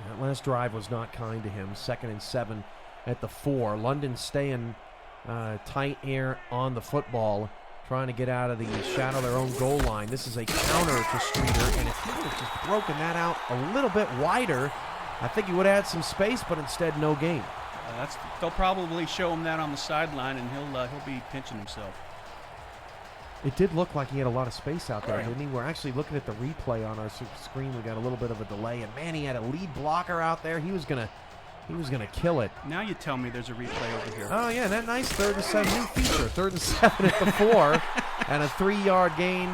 That last drive was not kind to him. 2nd and 7 at the 4. London staying tight here on the football, trying to get out of the shadow of their own goal line. This is a counter to Streeter, and if he would have just broken that out a little bit wider, I think he would have had some space, but instead no gain. They'll probably show him that on the sideline, and he'll be pinching himself. It did look like he had a lot of space out there, didn't he? We're actually looking at the replay on our screen. We got a little bit of a delay, and man, he had a lead blocker out there. He was gonna kill it. Now you tell me there's a replay over here. Oh yeah, that nice 3rd and 7 new feature. 3rd and 7 at the 4, and a 3-yard gain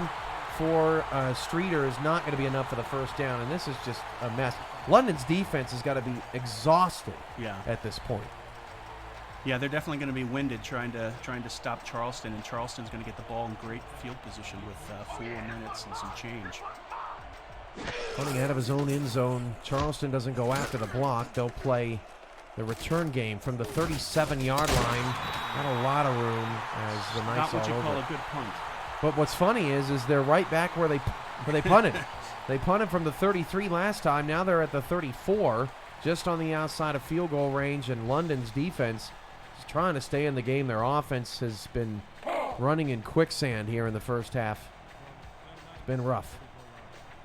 for Streeter is not going to be enough for the first down, and this is just a mess. London's defense has got to be exhausted at this point. Yeah, they're definitely going to be winded trying to stop Charleston, and Charleston's going to get the ball in great field position with 4 minutes and some change. Running out of his own end zone, Charleston doesn't go after the block. They'll play the return game from the 37-yard line. Not a lot of room as the Knights Not what you all call over. a good punt. But what's funny is they're right back where they punted. They punted from the 33 last time. Now they're at the 34, just on the outside of field goal range, and London's defense is trying to stay in the game. Their offense has been running in quicksand here in the first half. It's been rough.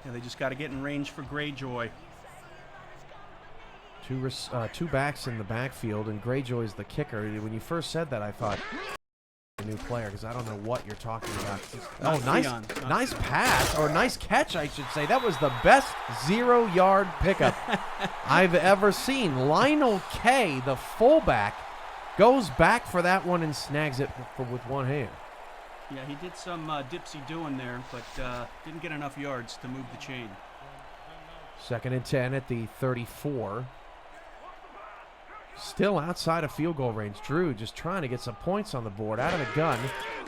Yeah, they just got to get in range for Greyjoy. Two backs in the backfield, and Greyjoy's the kicker. When you first said that, I thought a new player, because I don't know what you're talking about. Nice pass, or nice catch, I should say. That was the best 0-yard pickup I've ever seen. Lionel Kay, the fullback, goes back for that one and snags it with one hand. Yeah, he did some dipsy doing there, but didn't get enough yards to move the chain. 2nd and 10 at the 34. Still outside of field goal range. Drew just trying to get some points on the board. Out of the gun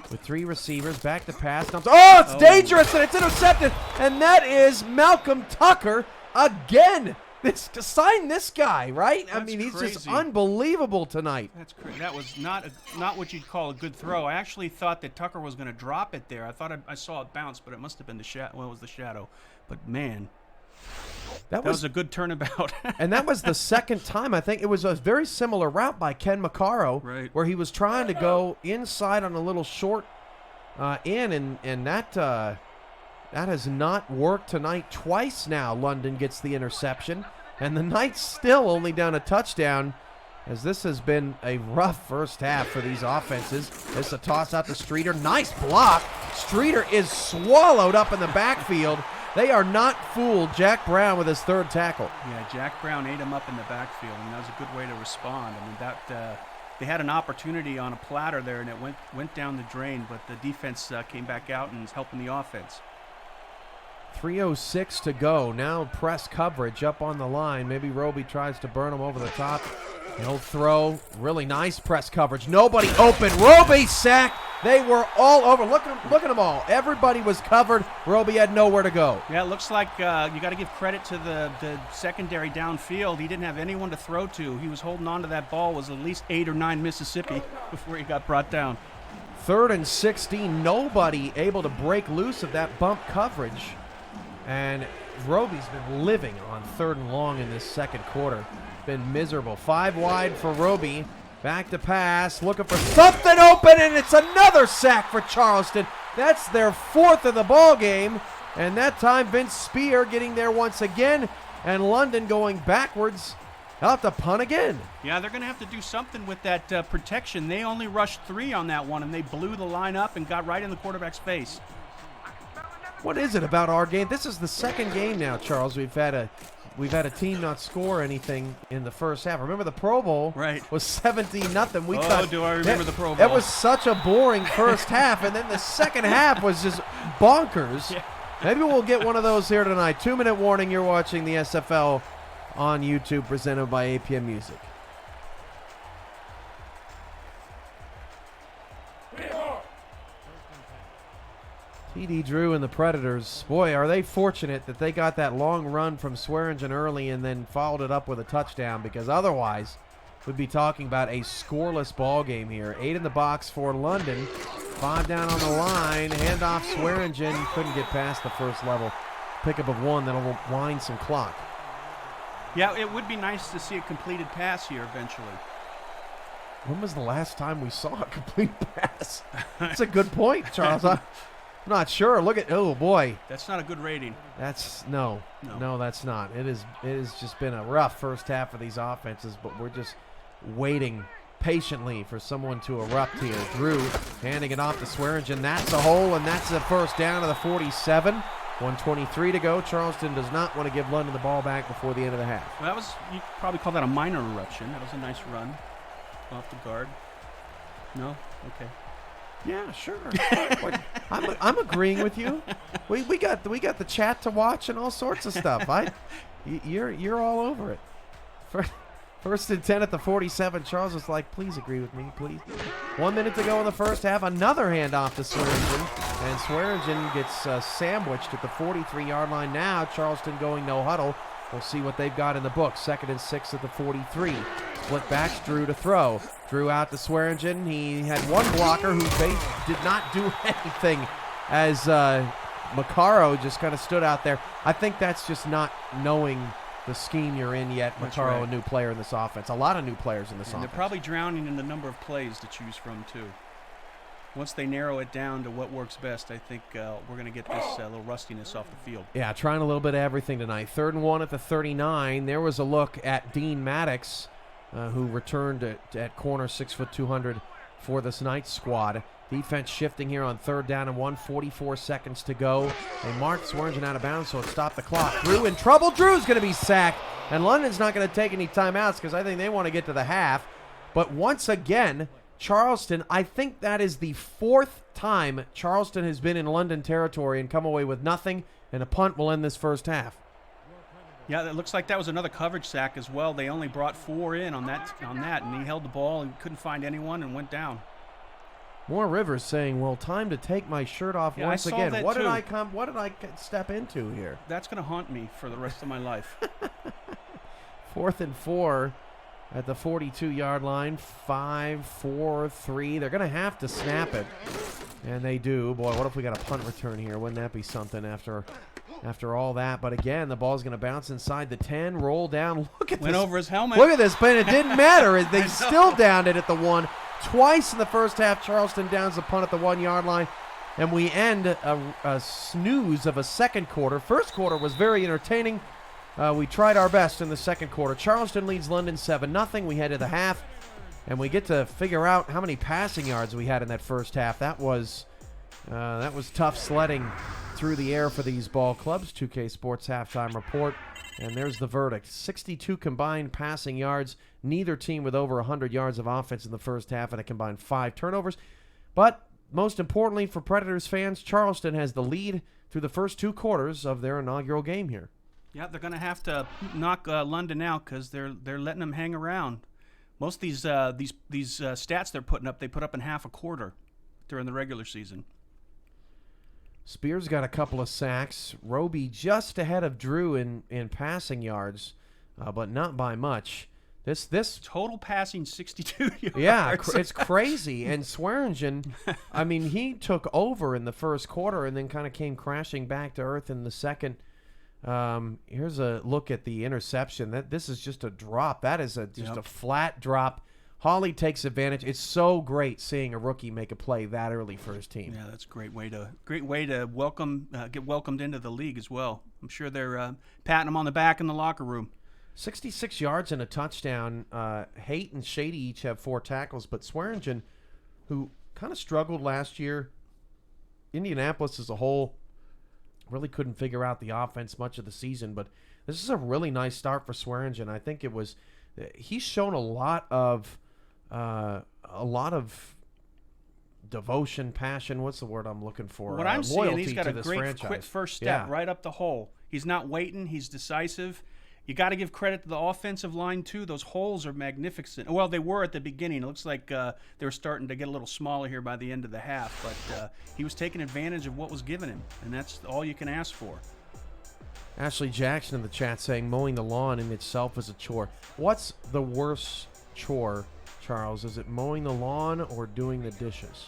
with 3 receivers. Back to pass. Oh, it's dangerous, and it's intercepted. And that is Malcolm Tucker again. Sign this guy, right? That's I mean, he's crazy. just unbelievable tonight. That's crazy. That was not what you'd call a good throw. I actually thought that Tucker was going to drop it there. I thought I saw it bounce, but it must have been the shadow. Well, it was the shadow. But man, that was a good turnabout. And that was the second time. I think it was a very similar route by Ken McCarro, where he was trying to go inside on a little short and that has not worked tonight. Twice now London gets the interception, and the Knights still only down a touchdown, as this has been a rough first half for these offenses. This is a toss out to Streeter. Nice block. Streeter is swallowed up in the backfield. They are not fooled. Jack Brown with his 3rd tackle. Yeah, Jack Brown ate him up in the backfield, and that was a good way to respond. I mean, they had an opportunity on a platter there, and it went down the drain, but the defense came back out and is helping the offense. 3:06 to go. Now press coverage up on the line. Maybe Roby tries to burn him over the top. He'll throw. Really nice press coverage. Nobody open. Roby sacked. They were all over. Look at them all. Everybody was covered. Roby had nowhere to go. Yeah, it looks like you got to give credit to the secondary downfield. He didn't have anyone to throw to. He was holding on to that ball. Was at least 8 or 9 Mississippi before he got brought down. 3rd and 16. Nobody able to break loose of that bump coverage. And Roby's been living on 3rd and long in this second quarter. Been miserable. 5 wide for Roby. Back to pass. Looking for something open, and it's another sack for Charleston. That's their 4th of the ball game. And that time Vince Spear getting there once again. And London going backwards. They'll have to punt again. Yeah, they're going to have to do something with that protection. They only rushed 3 on that one, and they blew the line up and got right in the quarterback's face. What is it about our game? This is the second game now, Charles. We've had a team not score anything in the first half. Remember the Pro Bowl was 17-0. We thought, do I remember the Pro Bowl? That was such a boring first half, and then the second half was just bonkers. Yeah. Maybe we'll get one of those here tonight. 2-minute warning. You're watching the SFL on YouTube, presented by APM Music. TD Drew and the Predators, boy, are they fortunate that they got that long run from Swearingen early and then followed it up with a touchdown, because otherwise we'd be talking about a scoreless ball game here. 8 in the box for London, 5 down on the line, handoff Swearingen, couldn't get past the first level. Pickup of 1 that'll wind some clock. Yeah, it would be nice to see a completed pass here eventually. When was the last time we saw a complete pass? That's a good point, Charles. I'm not sure. Look at, oh boy. That's not a good rating. That's no, that's not. It has just been a rough first half for these offenses, but we're just waiting patiently for someone to erupt here. Drew handing it off to Swearingen. That's a hole, and that's the first down of the 47. 1:23 to go. Charleston does not want to give London the ball back before the end of the half. Well, that was, you could probably call that a minor eruption. That was a nice run off the guard. No? Okay. Yeah, sure. I'm agreeing with you. We got the chat to watch and all sorts of stuff. You're all over it. First and 10 at the 47. Charles was like, please agree with me, please. 1 minute to go in the first half. Another handoff to Swearingen, and Swearingen gets sandwiched at the 43-yard line. Now Charleston going no huddle. We'll see what they've got in the book. 2nd and 6 at the 43. Split backs, Drew to throw. Drew out to Swearingen. He had one blocker who did not do anything as Macaro just kind of stood out there. I think that's just not knowing the scheme you're in yet. That's Macaro, right. a new player in this offense. A lot of new players in this And offense. they're probably drowning in the number of plays to choose from, too. Once they narrow it down to what works best, I think we're going to get this little rustiness off the field. Yeah, trying a little bit of everything tonight. 3rd and 1 at the 39. There was a look at Dean Maddox, who returned at corner, 6', 200 for this night's squad. Defense shifting here on 3rd down and 1, 44 seconds to go. They marked Swearingen out of bounds, so it stopped the clock. Drew in trouble. Drew's going to be sacked, and London's not going to take any timeouts because I think they want to get to the half. But once again, Charleston, I think that is the 4th time Charleston has been in London territory and come away with nothing, and a punt will end this first half. Yeah, it looks like that was another coverage sack as well. They only brought 4 in on that, and he held the ball and couldn't find anyone and went down. More Rivers saying, well, time to take my shirt off Yeah, once I saw again. that What too. did I step into here? That's going to haunt me for the rest of my life. 4th and 4 at the 42-yard line. 5, 4, 3. They're going to have to snap it, and they do. Boy, what if we got a punt return here? Wouldn't that be something after all that? But again, the ball's going to bounce inside the 10, roll down. Look at Went this. over his helmet. Look at this, but it didn't matter. They still downed it at the 1. Twice in the first half, Charleston downs the punt at the 1-yard line, and we end a snooze of a second quarter. First quarter was very entertaining. We tried our best in the second quarter. Charleston leads London 7-0. We head to the half, and we get to figure out how many passing yards we had in that first half. That was tough sledding through the air for these ball clubs. 2K Sports halftime report, and there's the verdict. 62 combined passing yards. Neither team with over 100 yards of offense in the first half, and a combined 5 turnovers. But most importantly for Predators fans, Charleston has the lead through the first 2 quarters of their inaugural game here. Yeah, they're going to have to knock London out because they're letting them hang around. Most of these stats they're putting up, they put up in half a quarter during the regular season. Spears got a couple of sacks. Roby just ahead of Drew in passing yards, but not by much. This Total passing 62 yards. Yeah, it's crazy. And Swearingen, I mean, he took over in the first quarter and then kind of came crashing back to earth in the second. Here's a look at the interception. This is just a drop. That is just a flat drop. Hawley takes advantage. It's so great seeing a rookie make a play that early for his team. Yeah, that's a great way to get welcomed into the league as well. I'm sure they're patting him on the back in the locker room. 66 yards and a touchdown. Haight and Shady each have 4 tackles, but Swearingen, who kind of struggled last year, Indianapolis as a whole really couldn't figure out the offense much of the season, but this is a really nice start for Swearingen. I think he's shown a lot of devotion, passion. What's the word I'm looking for? What I'm seeing, loyalty he's got to a this great franchise. quick first step Yeah. right up the hole. He's not waiting. He's decisive. You got to give credit to the offensive line, too. Those holes are magnificent. Well, they were at the beginning. It looks like they were starting to get a little smaller here by the end of the half. But he was taking advantage of what was given him, and that's all you can ask for. Ashley Jackson in the chat saying mowing the lawn in itself is a chore. What's the worst chore, Charles? Is it mowing the lawn or doing the dishes?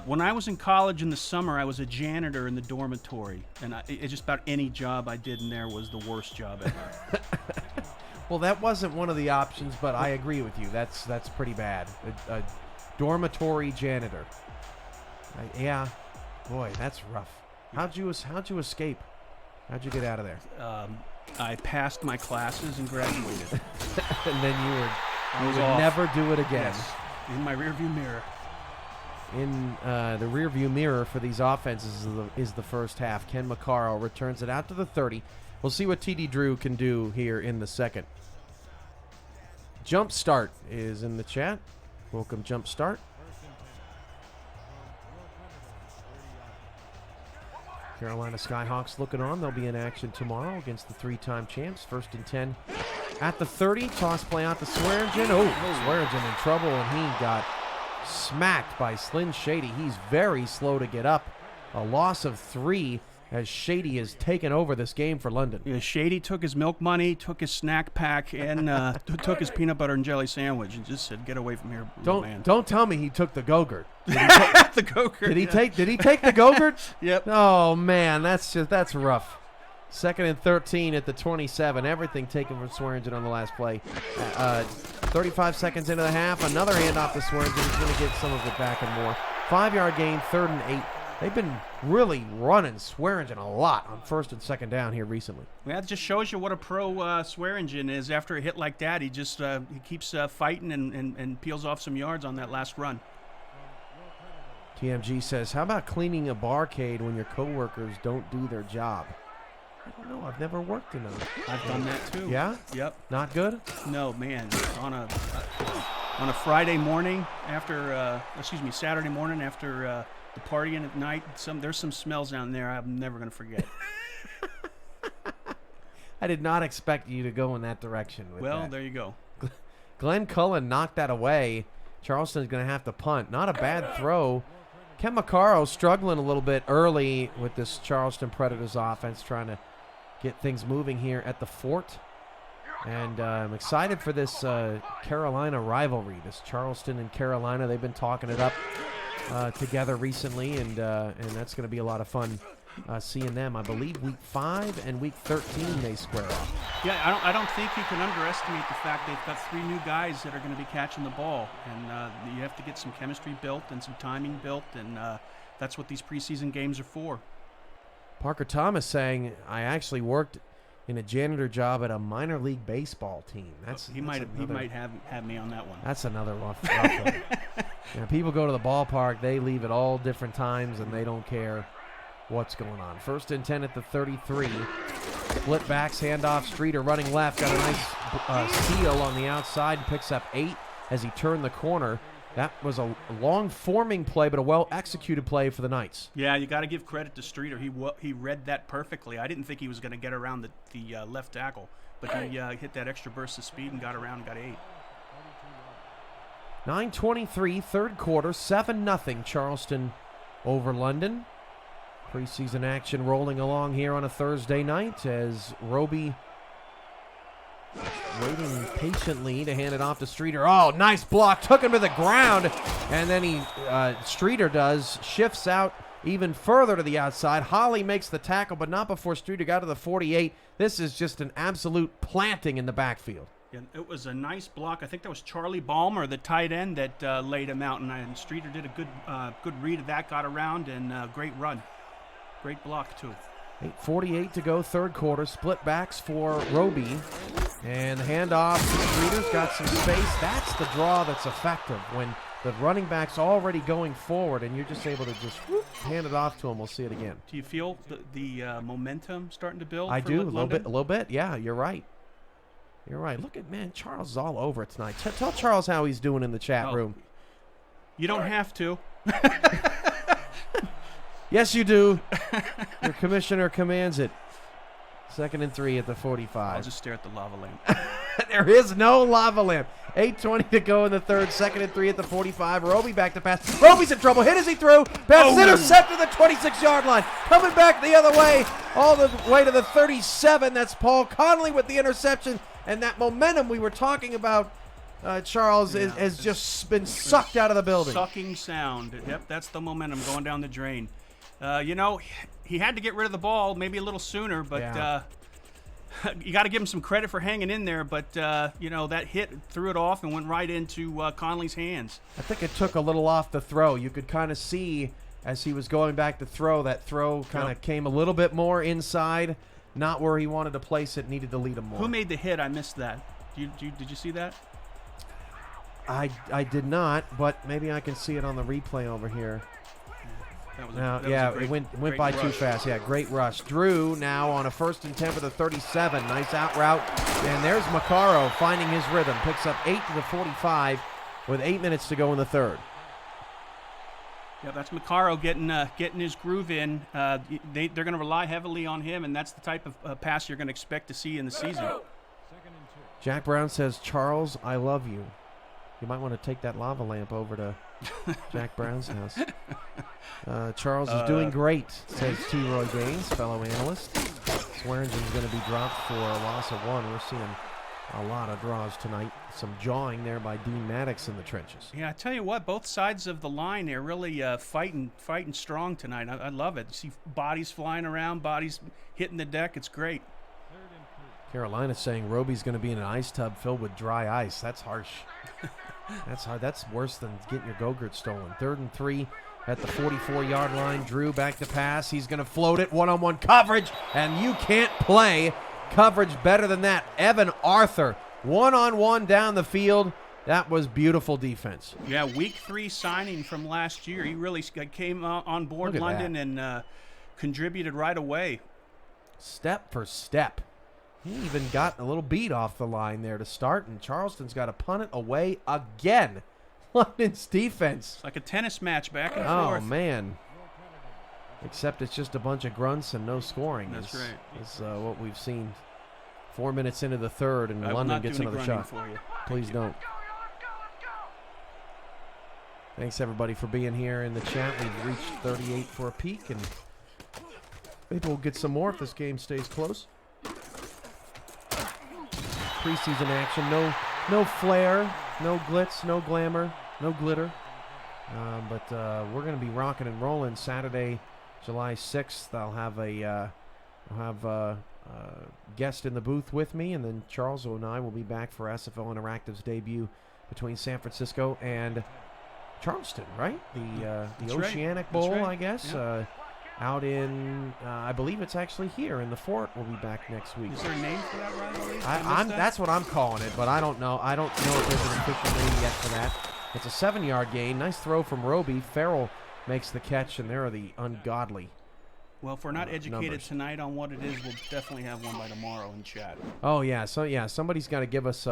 When I was in college in the summer, I was a janitor in the dormitory, and just about any job I did in there was the worst job ever. Well, that wasn't one of the options, but I agree with you. That's pretty bad. A dormitory janitor. Yeah, boy, that's rough. How'd you escape? How'd you get out of there? I passed my classes and graduated. And then you would off. never do it again. Yes, in my rearview mirror. In the rearview mirror for these offenses is the first half. Ken McCarroll returns it out to the 30. We'll see what TD Drew can do here in the second. Jump Start is in the chat. Welcome, Jump Start. Carolina Skyhawks looking on. They'll be in action tomorrow against the three-time champs. 1st and 10 at the 30. Toss play out to Swearingen. Oh, Swearingen in trouble, and he got smacked by Slyn Shady. He's very slow to get up. A loss of 3 as Shady has taken over this game for London. Yeah, Shady took his milk money, took his snack pack, and took his peanut butter and jelly sandwich, and just said, "Get away from here, little man." Don't tell me he took the Go-Gurt. The Go-Gurt. Did he take the Go-Gurt? Yep. Oh man, that's rough. 2nd and 13 at the 27. Everything taken from Swearingen on the last play. 35 seconds into the half, another handoff to Swearingen. He's going to get some of it back and more. 5-yard gain, 3rd and 8. They've been really running Swearingen a lot on 1st and 2nd down here recently. Well, that just shows you what a pro Swearingen is. After a hit like that, he just he keeps fighting and peels off some yards on that last run. TMG says, how about cleaning a barcade when your coworkers don't do their job? I don't know. I've never worked in a... I've done that too. Yeah? Yep. Not good? No, man. On a Friday morning after, Saturday morning after the partying at night, there's some smells down there I'm never going to forget. I did not expect you to go in that direction with that. There you go. Glenn Cullen knocked that away. Charleston's going to have to punt. Not a bad throw. Ken McCarroll struggling a little bit early with this Charleston Predators offense, trying to get things moving here at the fort. And I'm excited for this Carolina rivalry, this Charleston and Carolina. They've been talking it up together recently, and that's going to be a lot of fun seeing them. I believe week 5 and week 13 they square off. Yeah, I don't think you can underestimate the fact they've got 3 new guys that are going to be catching the ball, and you have to get some chemistry built and some timing built, and that's what these preseason games are for. Parker Thomas saying, I actually worked in a janitor job at a minor league baseball team. He might have me on that one. That's another rough one. People go to the ballpark, they leave at all different times, and they don't care what's going on. 1st and 10 at the 33. Split backs, handoff, Streeter running left. Got a nice steal on the outside. Picks up 8 as he turned the corner. That was a long forming play, but a well-executed play for the Knights. Yeah, you got to give credit to Streeter. He read that perfectly. I didn't think he was going to get around the left tackle, but he hit that extra burst of speed and got around and got 8. 9:23, third quarter, 7-0 Charleston over London. Preseason action rolling along here on a Thursday night as Roby waiting patiently to hand it off to Streeter. Oh, nice block. Took him to the ground. And then Streeter shifts out even further to the outside. Holly makes the tackle, but not before Streeter got to the 48. This is just an absolute planting in the backfield. Yeah, it was a nice block. I think that was Charlie Balmer, the tight end, that laid him out. And Streeter did a good read of that, got around, and great run. Great block, too. 8:48 to go, third quarter. Split backs for Roby. And the handoff to Streeter's got some space. That's the draw that's effective when the running back's already going forward and you're just able to just hand it off to him. We'll see it again. Do you feel the momentum starting to build? I do, London? a little bit. Yeah, you're right. You're right. Look at, man, Charles is all over it tonight. Tell Charles how he's doing in the chat room. You don't have to. Yes, you do. Your commissioner commands it. 2nd and 3 at the 45. I'll just stare at the lava lamp. There is no lava lamp. 8:20 to go in the third. 2nd and 3 at the 45. Roby back to pass. Roby's in trouble. Hit as he threw. Pass intercepted the 26-yard line. Coming back the other way, all the way to the 37. That's Paul Connolly with the interception. And that momentum we were talking about, Charles, has just been sucked out of the building. Sucking sound. Yep, that's the momentum going down the drain. He had to get rid of the ball maybe a little sooner, but you got to give him some credit for hanging in there. But, that hit threw it off and went right into Conley's hands. I think it took a little off the throw. You could kind of see as he was going back to throw, that throw kind of came a little bit more inside, not where he wanted to place it, needed to lead him more. Who made the hit? I missed that. Did you see that? I did not, but maybe I can see it on the replay over here. It went by too fast. Yeah, great rush. Drew now on a 1st and 10 for the 37. Nice out route. And there's Maccaro finding his rhythm. Picks up 8 to the 45 with 8 minutes to go in the third. Yeah, that's Maccaro getting his groove in. They're going to rely heavily on him, and that's the type of pass you're going to expect to see in the season. Jack Brown says, Charles, I love you. You might want to take that lava lamp over to Jack Brown's house. Charles is doing great, says T. Roy Gaines, fellow analyst. Swearingen's going to be dropped for a loss of 1. We're seeing a lot of draws tonight. Some jawing there by Dean Maddox in the trenches. Yeah, I tell you what, both sides of the line, they're really fighting strong tonight. I love it. You see bodies flying around, bodies hitting the deck. It's great. Carolina's saying Roby's going to be in an ice tub filled with dry ice. That's harsh. That's hard. That's worse than getting your go-gurt stolen. 3rd and 3 at the 44-yard line. Drew back to pass. He's going to float it. One-on-one coverage, and you can't play coverage better than that. Evan Arthur, one-on-one down the field. That was beautiful defense. Yeah, week 3 signing from last year. He really came on board London and contributed right away. Step for step. He even got a little beat off the line there to start, and Charleston's got to punt it away again. London's defense. It's like a tennis match back and forth. Oh, man. Except it's just a bunch of grunts and no scoring. That's right. Is what we've seen 4 minutes into the third, and London gets another shot. For you. Please don't. Thanks, everybody, for being here in the chat. We've reached 38 for a peak, and maybe we'll get some more if this game stays close. Preseason action, no flair, no glitz, no glamour, no glitter. But we're going to be rocking and rolling Saturday, July 6th. I'll have a guest in the booth with me, and then Charles and I will be back for SFL Interactive's debut between San Francisco and Charleston, right? The Oceanic Bowl, right. I guess. Yeah. Out in, I believe it's actually here in the Fort. We'll be back next week. Is there a name for that rivalry? That's what I'm calling it, but I don't know. I don't know if there's an official name yet for that. It's a 7-yard gain. Nice throw from Roby. Farrell makes the catch, and there are the ungodly. Well, if we're not educated numbers tonight on what it is, we'll definitely have one by tomorrow in chat. Oh yeah, somebody's got to give us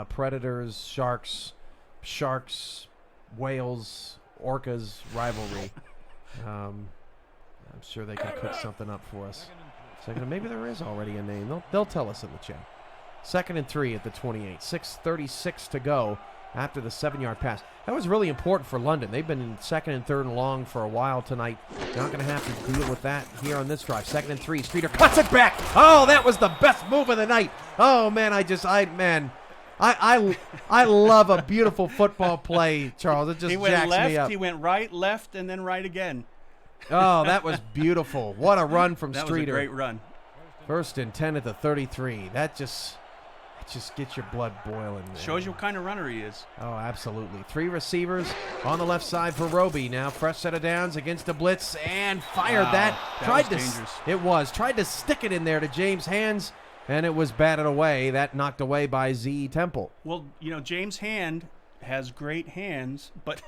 predators, sharks, whales, orcas rivalry. I'm sure they can cook something up for us. Maybe there is already a name. They'll tell us in the chat. 2nd and 3 at the 28. 6:36 to go after the 7-yard pass. That was really important for London. They've been in 2nd and 3rd and long for a while tonight. Not going to have to deal with that here on this drive. 2nd and 3. Streeter cuts it back. Oh, that was the best move of the night. Oh man, I love a beautiful football play, Charles. It just jacks me up. He went right, left, and then right again. Oh, that was beautiful. What a run from Streeter. That was a great run. 1st and 10 at the 33. That just gets your blood boiling. Shows you what kind of runner he is. Oh, absolutely. 3 receivers on the left side for Roby. Now fresh set of downs against a blitz and fired that. That was dangerous. It was. Tried to stick it in there to James' hands, and it was batted away. That knocked away by Z. Temple. Well, James' hand has great hands, but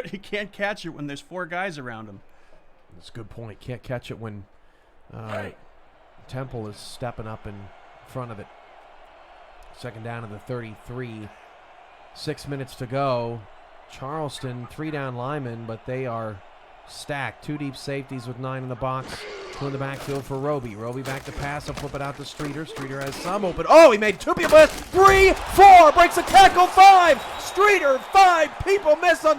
he can't catch it when there's 4 guys around him. That's a good point. Can't catch it when Temple is stepping up in front of it. 2nd down to the 33. 6 minutes to go. Charleston, 3 down linemen, but they are stacked. 2 deep safeties with 9 in the box. 2 in the backfield for Roby. Roby back to pass. He'll flip it out to Streeter. Streeter has some open. Oh, he made 2 people miss. 3, 4, breaks a tackle. 5. Streeter, 5 people miss on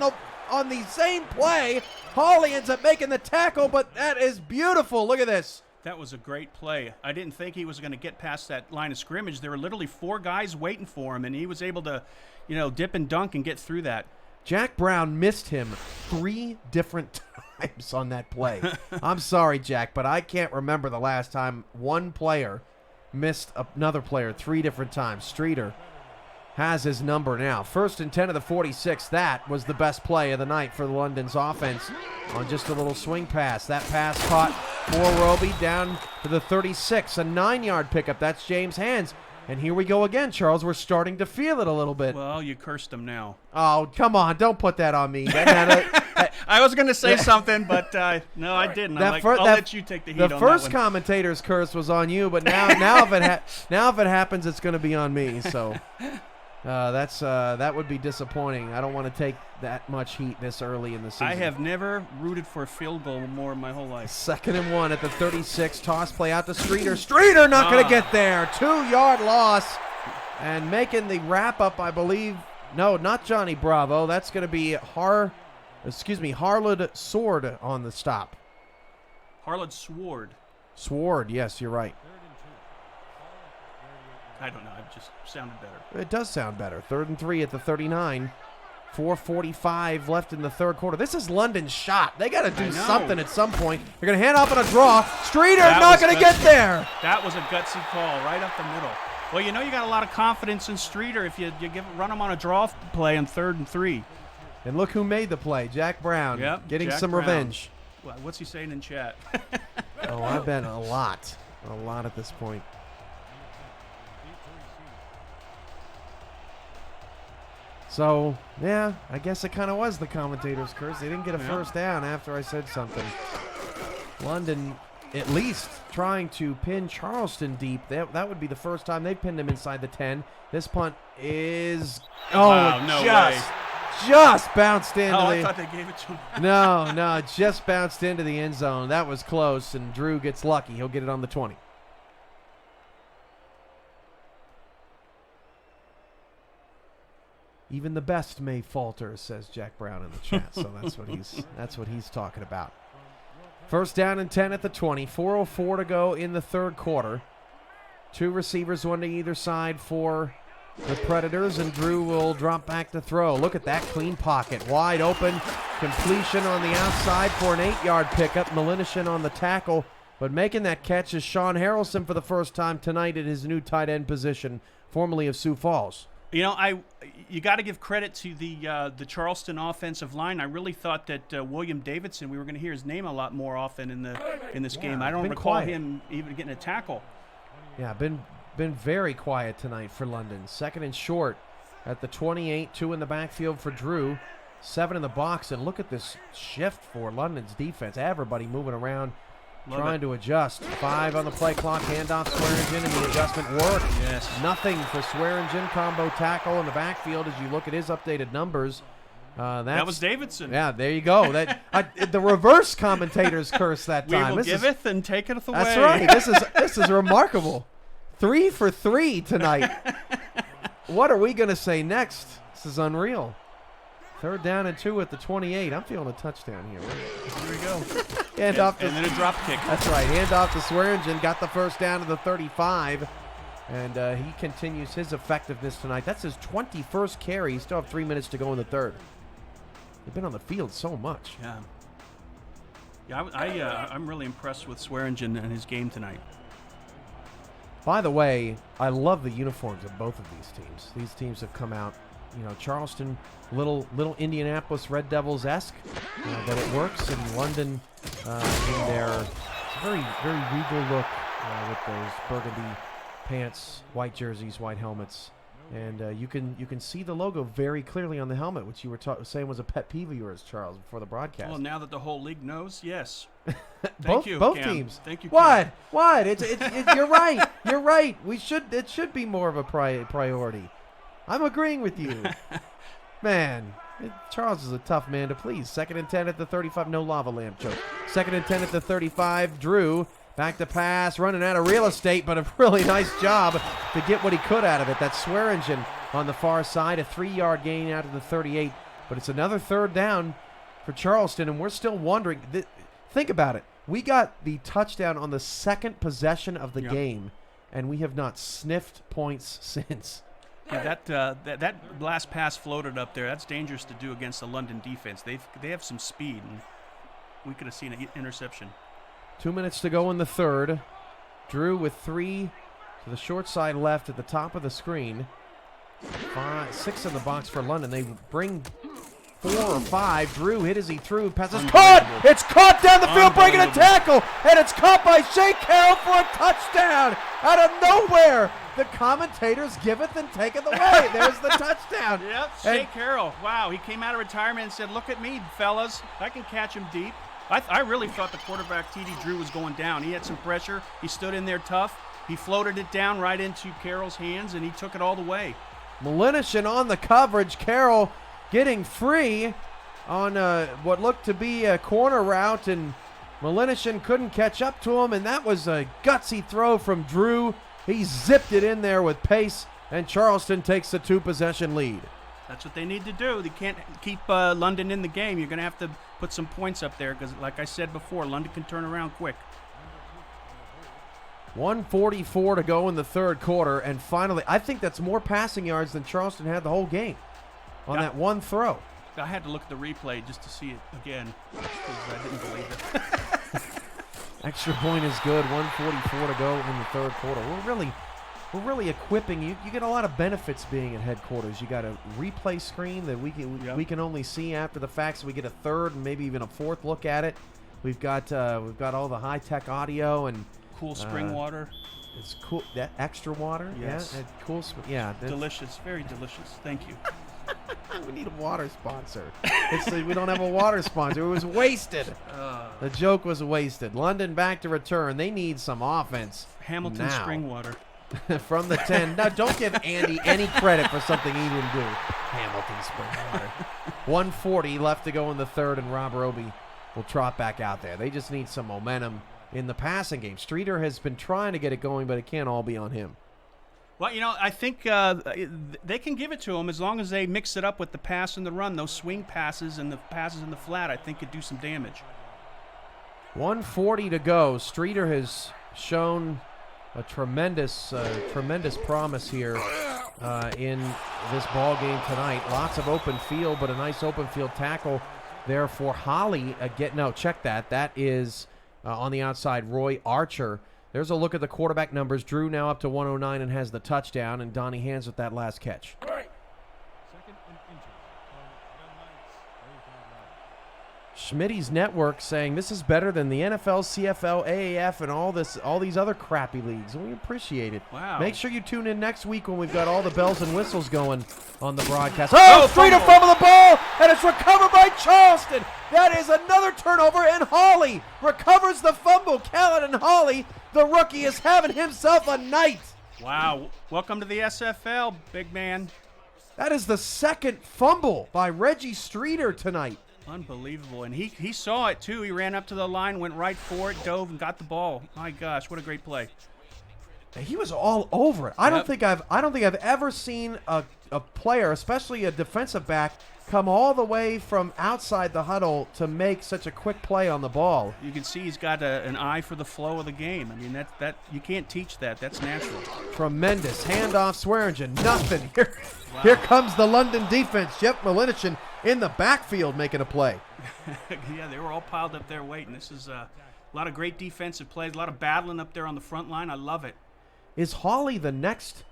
the same play. Hawley ends up making the tackle, but that is beautiful. Look at this. That was a great play. I didn't think he was going to get past that line of scrimmage. There were literally 4 guys waiting for him, and he was able to, dip and dunk and get through that. Jack Brown missed him 3 different times on that play. I'm sorry, Jack, but I can't remember the last time one player missed another player 3 different times. Streeter has his number now. 1st and 10 of the 46. That was the best play of the night for London's offense on just a little swing pass. That pass caught for Roby down to the 36. A 9-yard pickup. That's James' hands. And here we go again, Charles. We're starting to feel it a little bit. Well, you cursed him now. Oh, come on. Don't put that on me. I was going to say something, but no, I didn't. I'll let you take the heat on that one. The first commentator's curse was on you, but now if it happens, it's going to be on me. So that would be disappointing. I don't want to take that much heat this early in the season. I have never rooted for a field goal more in my whole life. 2nd and 1 at the 36. Toss play out to Streeter. Streeter not going to get there. 2-yard loss. And making the wrap-up, I believe. No, not Johnny Bravo. That's going to be Harlud Sword on the stop. Harlud Sword. Sword, yes, you're right. I don't know. It just sounded better. It does sound better. 3rd and 3 at the 39. 4:45 left in the third quarter. This is London's shot. They got to do something at some point. They're going to hand off on a draw. Streeter not going to get there. That was a gutsy call right up the middle. Well, you got a lot of confidence in Streeter if you run him on a draw play on 3rd and 3. And look who made the play. Jack Brown. Yep, getting Jack some Brown. Revenge. Well, what's he saying in chat? Oh, I bet a lot. A lot at this point. So, yeah, I guess it kind of was the commentator's curse. They didn't get a first down after I said something. London at least trying to pin Charleston deep. That would be the first time they've pinned him inside the 10. This punt is... just bounced into I thought they gave it to him. No, just bounced into the end zone. That was close, and Drew gets lucky. He'll get it on the 20. Even the best may falter, says Jack Brown in the chat. So that's what he's talking about. 1st down and 10 at the 20. 4:04 to go in the third quarter. 2 receivers, 1 to either side for the Predators, and Drew will drop back to throw. Look at that clean pocket. Wide open. Completion on the outside for an 8-yard pickup. Malinishin on the tackle. But making that catch is Sean Harrelson for the first time tonight at his new tight end position, formerly of Sioux Falls. You got to give credit to the Charleston offensive line. I really thought that William Davidson, we were going to hear his name a lot more often in this game. I don't recall him even getting a tackle. Yeah, been very quiet tonight for London. 2nd and short at the 28. 2 in the backfield for Drew. 7 in the box, and look at this shift for London's defense. Everybody moving around. Trying to adjust. 5 on the play clock. Handoff Swearingen, and the adjustment worked. Yes. Nothing for Swearingen. Combo tackle in the backfield as you look at his updated numbers. That was Davidson. Yeah, there you go. The reverse commentator's curse that time. We will giveth and taketh away. That's right. This is remarkable. 3 for 3 tonight. What are we going to say next? This is unreal. 3rd down and 2 at the 28. I'm feeling a touchdown here. Here we go. And then a drop kick. That's right. Hand off to Swearingen. Got the first down to the 35. And he continues his effectiveness tonight. That's his 21st carry. He still have 3 minutes to go in the third. They've been on the field so much. Yeah, I'm really impressed with Swearingen and his game tonight. By the way, I love the uniforms of both of these teams. These teams have come out, Charleston, little Indianapolis Red Devils-esque, but it works. And London in their very, very regal look with those burgundy pants, white jerseys, white helmets. And you can see the logo very clearly on the helmet, which you were saying was a pet peeve of yours, Charles, before the broadcast. Well, now that the whole league knows, yes. Both Cam. teams. Thank you, What? Cam. What? It's you're right. You're right. It should be more of a priority. I'm agreeing with you. Man, Charles is a tough man to please. 2nd and 10 at the 35. No lava lamp joke. 2nd and 10 at the 35. Drew back to pass, running out of real estate, but a really nice job to get what he could out of it. That's Swearingen on the far side, a 3-yard gain out of the 38. But it's another 3rd down for Charleston, and we're still wondering. Think about it. We got the touchdown on the 2nd possession of the game, and we have not sniffed points since. Yeah, that last pass floated up there. That's dangerous to do against the London defense. They have some speed, and we could have seen an interception. 2 minutes to go in the 3rd. Drew with 3 to the short side left at the top of the screen. 6 in the box for London. They bring 4 or 5. Drew hit as he threw. Passes caught. It's caught down the field, breaking a tackle, and it's caught by Shea Carroll for a touchdown out of nowhere. The commentators giveth and taketh away. There's the touchdown. Yep, Shea Carroll. Wow, he came out of retirement and said, "Look at me, fellas. I can catch him deep." I really thought the quarterback, T.D. Drew, was going down. He had some pressure. He stood in there tough. He floated it down right into Carroll's hands, and he took it all the way. Malinishin on the coverage. Carroll getting free on what looked to be a corner route, and Malinishin couldn't catch up to him, and that was a gutsy throw from Drew. He zipped it in there with pace, and Charleston takes the 2-possession lead. That's what they need to do. They can't keep London in the game. You're going to have to put some points up there because, like I said before, London can turn around quick. 1:44 to go in the 3rd quarter, and finally, I think that's more passing yards than Charleston had the whole game on that one throw. I had to look at the replay just to see it again because I didn't believe it. Extra point is good. 1:44 to go in the 3rd quarter. We're really equipping you. You get a lot of benefits being at headquarters. You got a replay screen that we can only see after the fact, so we get a 3rd and maybe even a 4th look at it. We've got all the high-tech audio and cool spring water. It's cool. That extra water. Yes. Yeah. Cool. Yeah. Delicious. Very delicious. Thank you. We need a water sponsor. We don't have a water sponsor. It was wasted. The joke was wasted. London back to return. They need some offense. Hamilton now. spring water. From the 10. Now, don't give Andy any credit for something he didn't do. Hamilton spring water. 1:40 left to go in the 3rd, and Rob Roby will trot back out there. They just need some momentum in the passing game. Streeter has been trying to get it going, but it can't all be on him. Well, I think they can give it to him as long as they mix it up with the pass and the run. Those swing passes and the passes in the flat, I think, could do some damage. 1:40 to go. Streeter has shown a tremendous promise here in this ball game tonight. Lots of open field, but a nice open field tackle there for Holly. Check that. That is on the outside, Roy Archer. There's a look at the quarterback numbers. Drew now up to 109 and has the touchdown, and Donnie Hands with that last catch. Schmitty's network saying this is better than the NFL, CFL, AAF, and all these other crappy leagues. And we appreciate it. Wow. Make sure you tune in next week when we've got all the bells and whistles going on the broadcast. Oh, Streeter fumble the ball, and it's recovered by Charleston. That is another turnover, and Hawley recovers the fumble. Callan Hawley, the rookie, is having himself a night. Wow. Welcome to the SFL, big man. That is the 2nd fumble by Reggie Streeter tonight. Unbelievable. And he saw it, too. He ran up to the line, went right for it, dove, and got the ball. My gosh, what a great play. He was all over it. I don't think I've ever seen a player, especially a defensive back, come all the way from outside the huddle to make such a quick play on the ball. You can see he's got an eye for the flow of the game. I mean, that you can't teach that. That's natural. Tremendous. Handoff, Swearingen. Nothing. Here comes the London defense. Jeff Malinishin in the backfield making a play. Yeah, they were all piled up there waiting. This is a lot of great defensive plays, a lot of battling up there on the front line. I love it. Is Hawley the next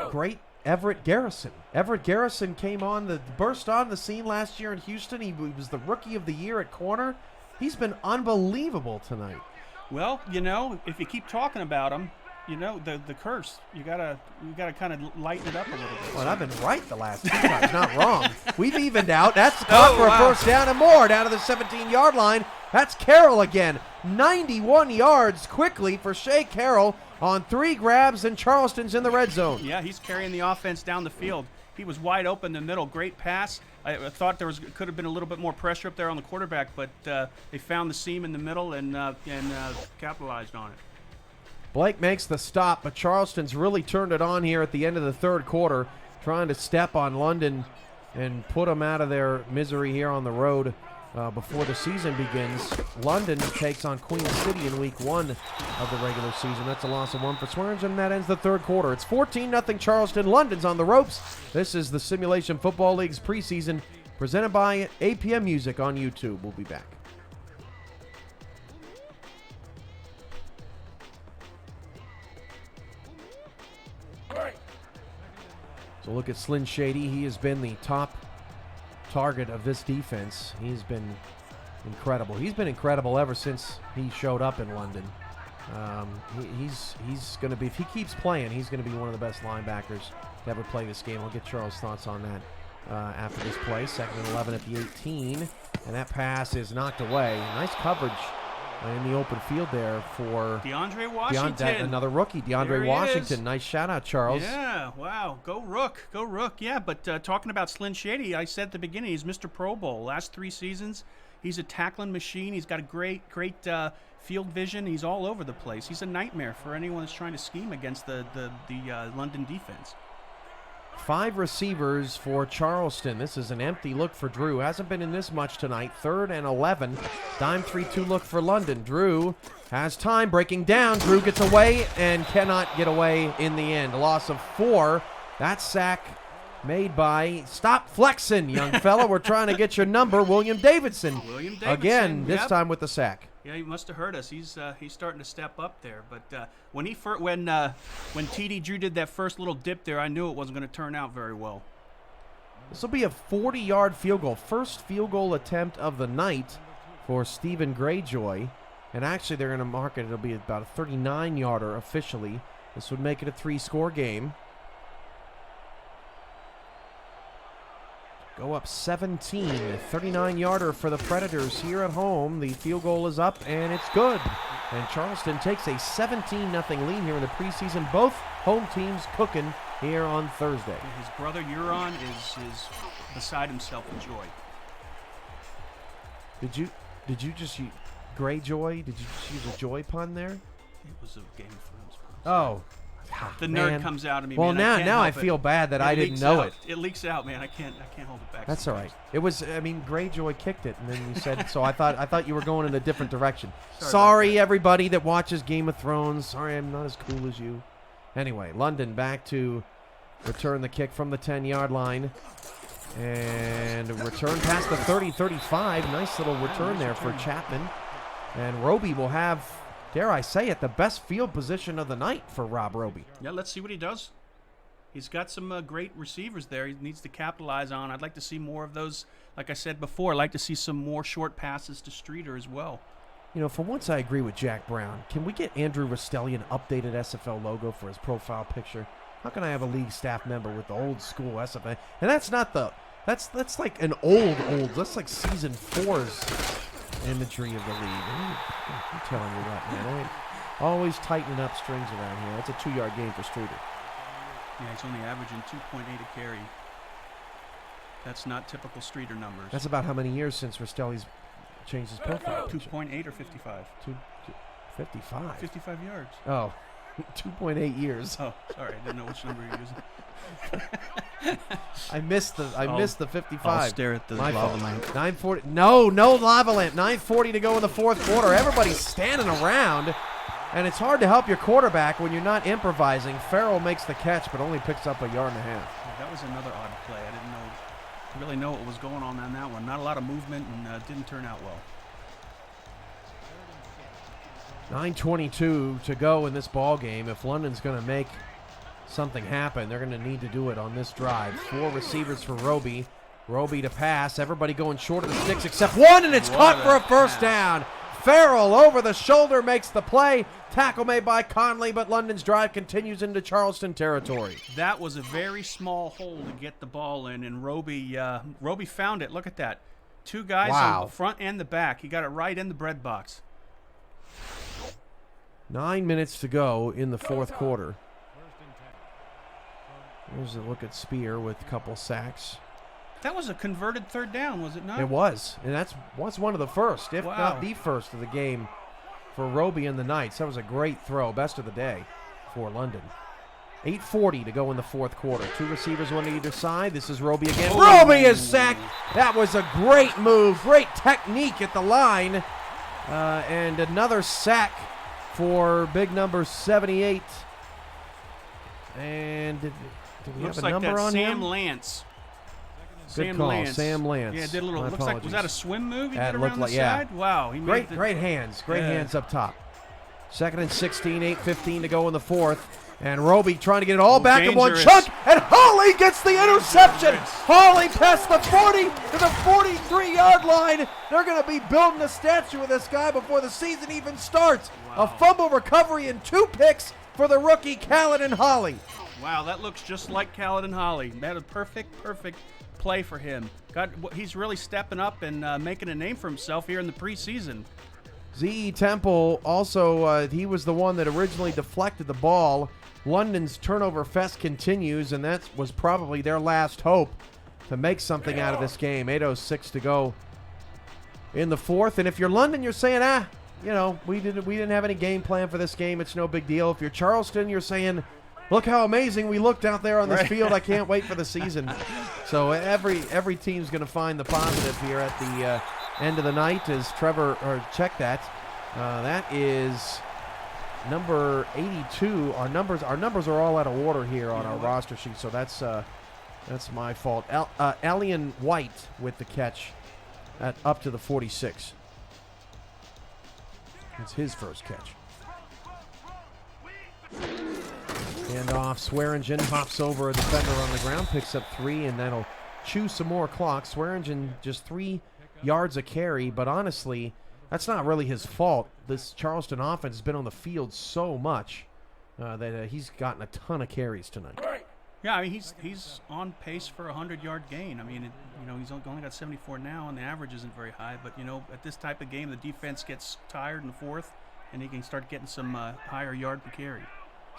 great Everett Garrison? Everett Garrison burst on the scene last year in Houston. He was the rookie of the year at corner. He's been unbelievable tonight. Well, if you keep talking about him, the curse. You gotta kind of lighten it up a little bit. Well, I've been right the last 2 times, not wrong. We've evened out. That's caught for a first down and more down to the 17-yard line. That's Carroll again. 91 yards quickly for Shea Carroll on 3 grabs, and Charleston's in the red zone. Yeah, he's carrying the offense down the field. He was wide open in the middle. Great pass. I thought could have been a little bit more pressure up there on the quarterback, but they found the seam in the middle and capitalized on it. Blake makes the stop, but Charleston's really turned it on here at the end of the third quarter, trying to step on London and put them out of their misery here on the road before the season begins. London takes on Queen City in week 1 of the regular season. That's a loss of 1 for Swearingen, and that ends the third quarter. It's 14-0 Charleston. London's on the ropes. This is the Simulation Football League's preseason, presented by APM Music on YouTube. We'll be back. So look at Slyn Shady. He has been the top target of this defense. He's been incredible. He's been incredible ever since he showed up in London. He's going to be, if he keeps playing, he's going to be one of the best linebackers to ever play this game. I'll get Charles' thoughts on that after this play. 2nd and 11 at the 18, and that pass is knocked away. Nice coverage in the open field there for DeAndre Washington. Another rookie, DeAndre Washington. Is. Nice shout out, Charles. Yeah, wow. Go Rook. Go Rook. Yeah, but talking about Slyn Shady, I said at the beginning, he's Mr. Pro Bowl. Last 3 seasons, he's a tackling machine. He's got a great field vision. He's all over the place. He's a nightmare for anyone that's trying to scheme against the London defense. 5 receivers for Charleston. This is an empty look for Drew. Hasn't been in this much tonight. 3rd and 11. Dime 3-2 look for London. Drew has time, breaking down. Drew gets away and cannot get away in the end. A loss of 4. That sack made by, stop flexing, young fella. We're trying to get your number, William Davidson. William Davidson. Again, this yep. time with the sack. Yeah, he must have heard us. He's starting to step up there. But when TD Drew did that first little dip there, I knew it wasn't going to turn out very well. This will be a 40-yard field goal. First field goal attempt of the night for Stephen Greyjoy. And actually, they're going to mark it. It'll be about a 39-yarder officially. This would make it a 3-score game. Go up 17, 39-yarder for the Predators here at home. The field goal is up, and it's good. And Charleston takes a 17-0 lead here in the preseason. Both home teams cooking here on Thursday. His brother Euron is beside himself with joy. Did you just use Greyjoy? Did you just use a joy pun there? It was a Game of Thrones pun. Oh. The nerd comes out of me. Well, man. now I feel bad that I didn't know it. It leaks out, man. I can't hold it back. That's all right. It was, Greyjoy kicked it, and then you said so. I thought you were going in a different direction. Sorry, everybody that watches Game of Thrones. Sorry, I'm not as cool as you. Anyway, London back to return the kick from the 10-yard line, and return past the 30-35. Nice little return there for Chapman, and Roby will have, dare I say it, the best field position of the night for Rob Roby. Yeah, let's see what he does. He's got some great receivers there he needs to capitalize on. I'd like to see more of those. Like I said before, I'd like to see some more short passes to Streeter as well. You know, for once I agree with Jack Brown. Can we get Andrew Rostelli an updated SFL logo for his profile picture? How can I have a league staff member with the old school SFL? And that's not the, that's like an old, that's like season 4's imagery of the league. I'm telling you what, man. Always tightening up strings around here. That's a 2-yard gain for Streeter. Yeah, he's only averaging 2.8 a carry. That's not typical Streeter numbers. That's about how many years since Rostelli's changed his profile? 2.8 or 55? 55. 55 yards. Oh, 2.8 years. Oh, sorry. I didn't know which number you're using. I missed the 55. I'll stare at the lava lamp. 9:40. No lava lamp. 9:40 to go in the fourth quarter. Everybody's standing around, and it's hard to help your quarterback when you're not improvising. Farrell makes the catch, but only picks up 1.5 yards. Yeah, that was another odd play. I didn't really know what was going on that one. Not a lot of movement, and didn't turn out well. 9:22 to go in this ball game. If London's going to make something happen, they're going to need to do it on this drive. 4 receivers for Roby. Roby to pass. Everybody going short of the sticks except one, and it's caught for a first down. Farrell over the shoulder makes the play. Tackle made by Conley, but London's drive continues into Charleston territory. That was a very small hole to get the ball in, and Roby found it. Look at that. 2 guys on the front and the back. He got it right in the bread box. 9 minutes to go in the fourth quarter. Here's a look at Spear with a couple sacks. That was a converted third down, was it not? It was, and was one of the first, if Wow. not the first of the game for Roby and the Knights. That was a great throw, best of the day for London. 8:40 to go in the fourth quarter. Two receivers, one to either side. This is Roby again. Roby is sacked. That was a great move, great technique at the line, and another sack for big number 78. And did we Looks have a like number that on Sam him? Lance. Good Sam call, Lance. Sam Lance. Yeah, did a little. My Looks like, was that a apologies. swim move he That did looked around like- the yeah. side? Wow, he made Great, the, great hands. Great Yeah. hands up top. 2nd and 16, 8:15 to go in the fourth. And Roby trying to get it all back in one dangerous. chunk. And Hawley gets the interception. Dangerous. Hawley past the 40 to the 43-yard line. They're going to be building a statue of this guy before the season even starts. Wow. A fumble recovery and 2 picks for the rookie Caledon Hawley. Wow, that looks just like Caledon Hawley. That a perfect play for him. He's really stepping up and making a name for himself here in the preseason. Z.E. Temple also, he was the one that originally deflected the ball. London's turnover fest continues, and that was probably their last hope to make something out of this game. 8:06 to go in the fourth. And if you're London, you're saying, we didn't have any game plan for this game. It's no big deal. If you're Charleston, you're saying, look how amazing we looked out there on this field. I can't wait for the season. So every team's going to find the positive here at the end of the night. As Trevor, or check that. That is number 82. Our numbers are all out of order here on our roster sheet, so that's my fault. Allian White with the catch at up to the 46. It's his first catch. Hand off. Swearingen hops over a defender on the ground, picks up 3, and that'll chew some more clock. Swearingen just 3 yards a carry, but honestly, that's not really his fault. This Charleston offense has been on the field so much that he's gotten a ton of carries tonight. Yeah, I mean he's on pace for a 100-yard gain. I mean, he's only got 74 now, and the average isn't very high. But at this type of game, the defense gets tired in the fourth, and he can start getting some higher yard per carry.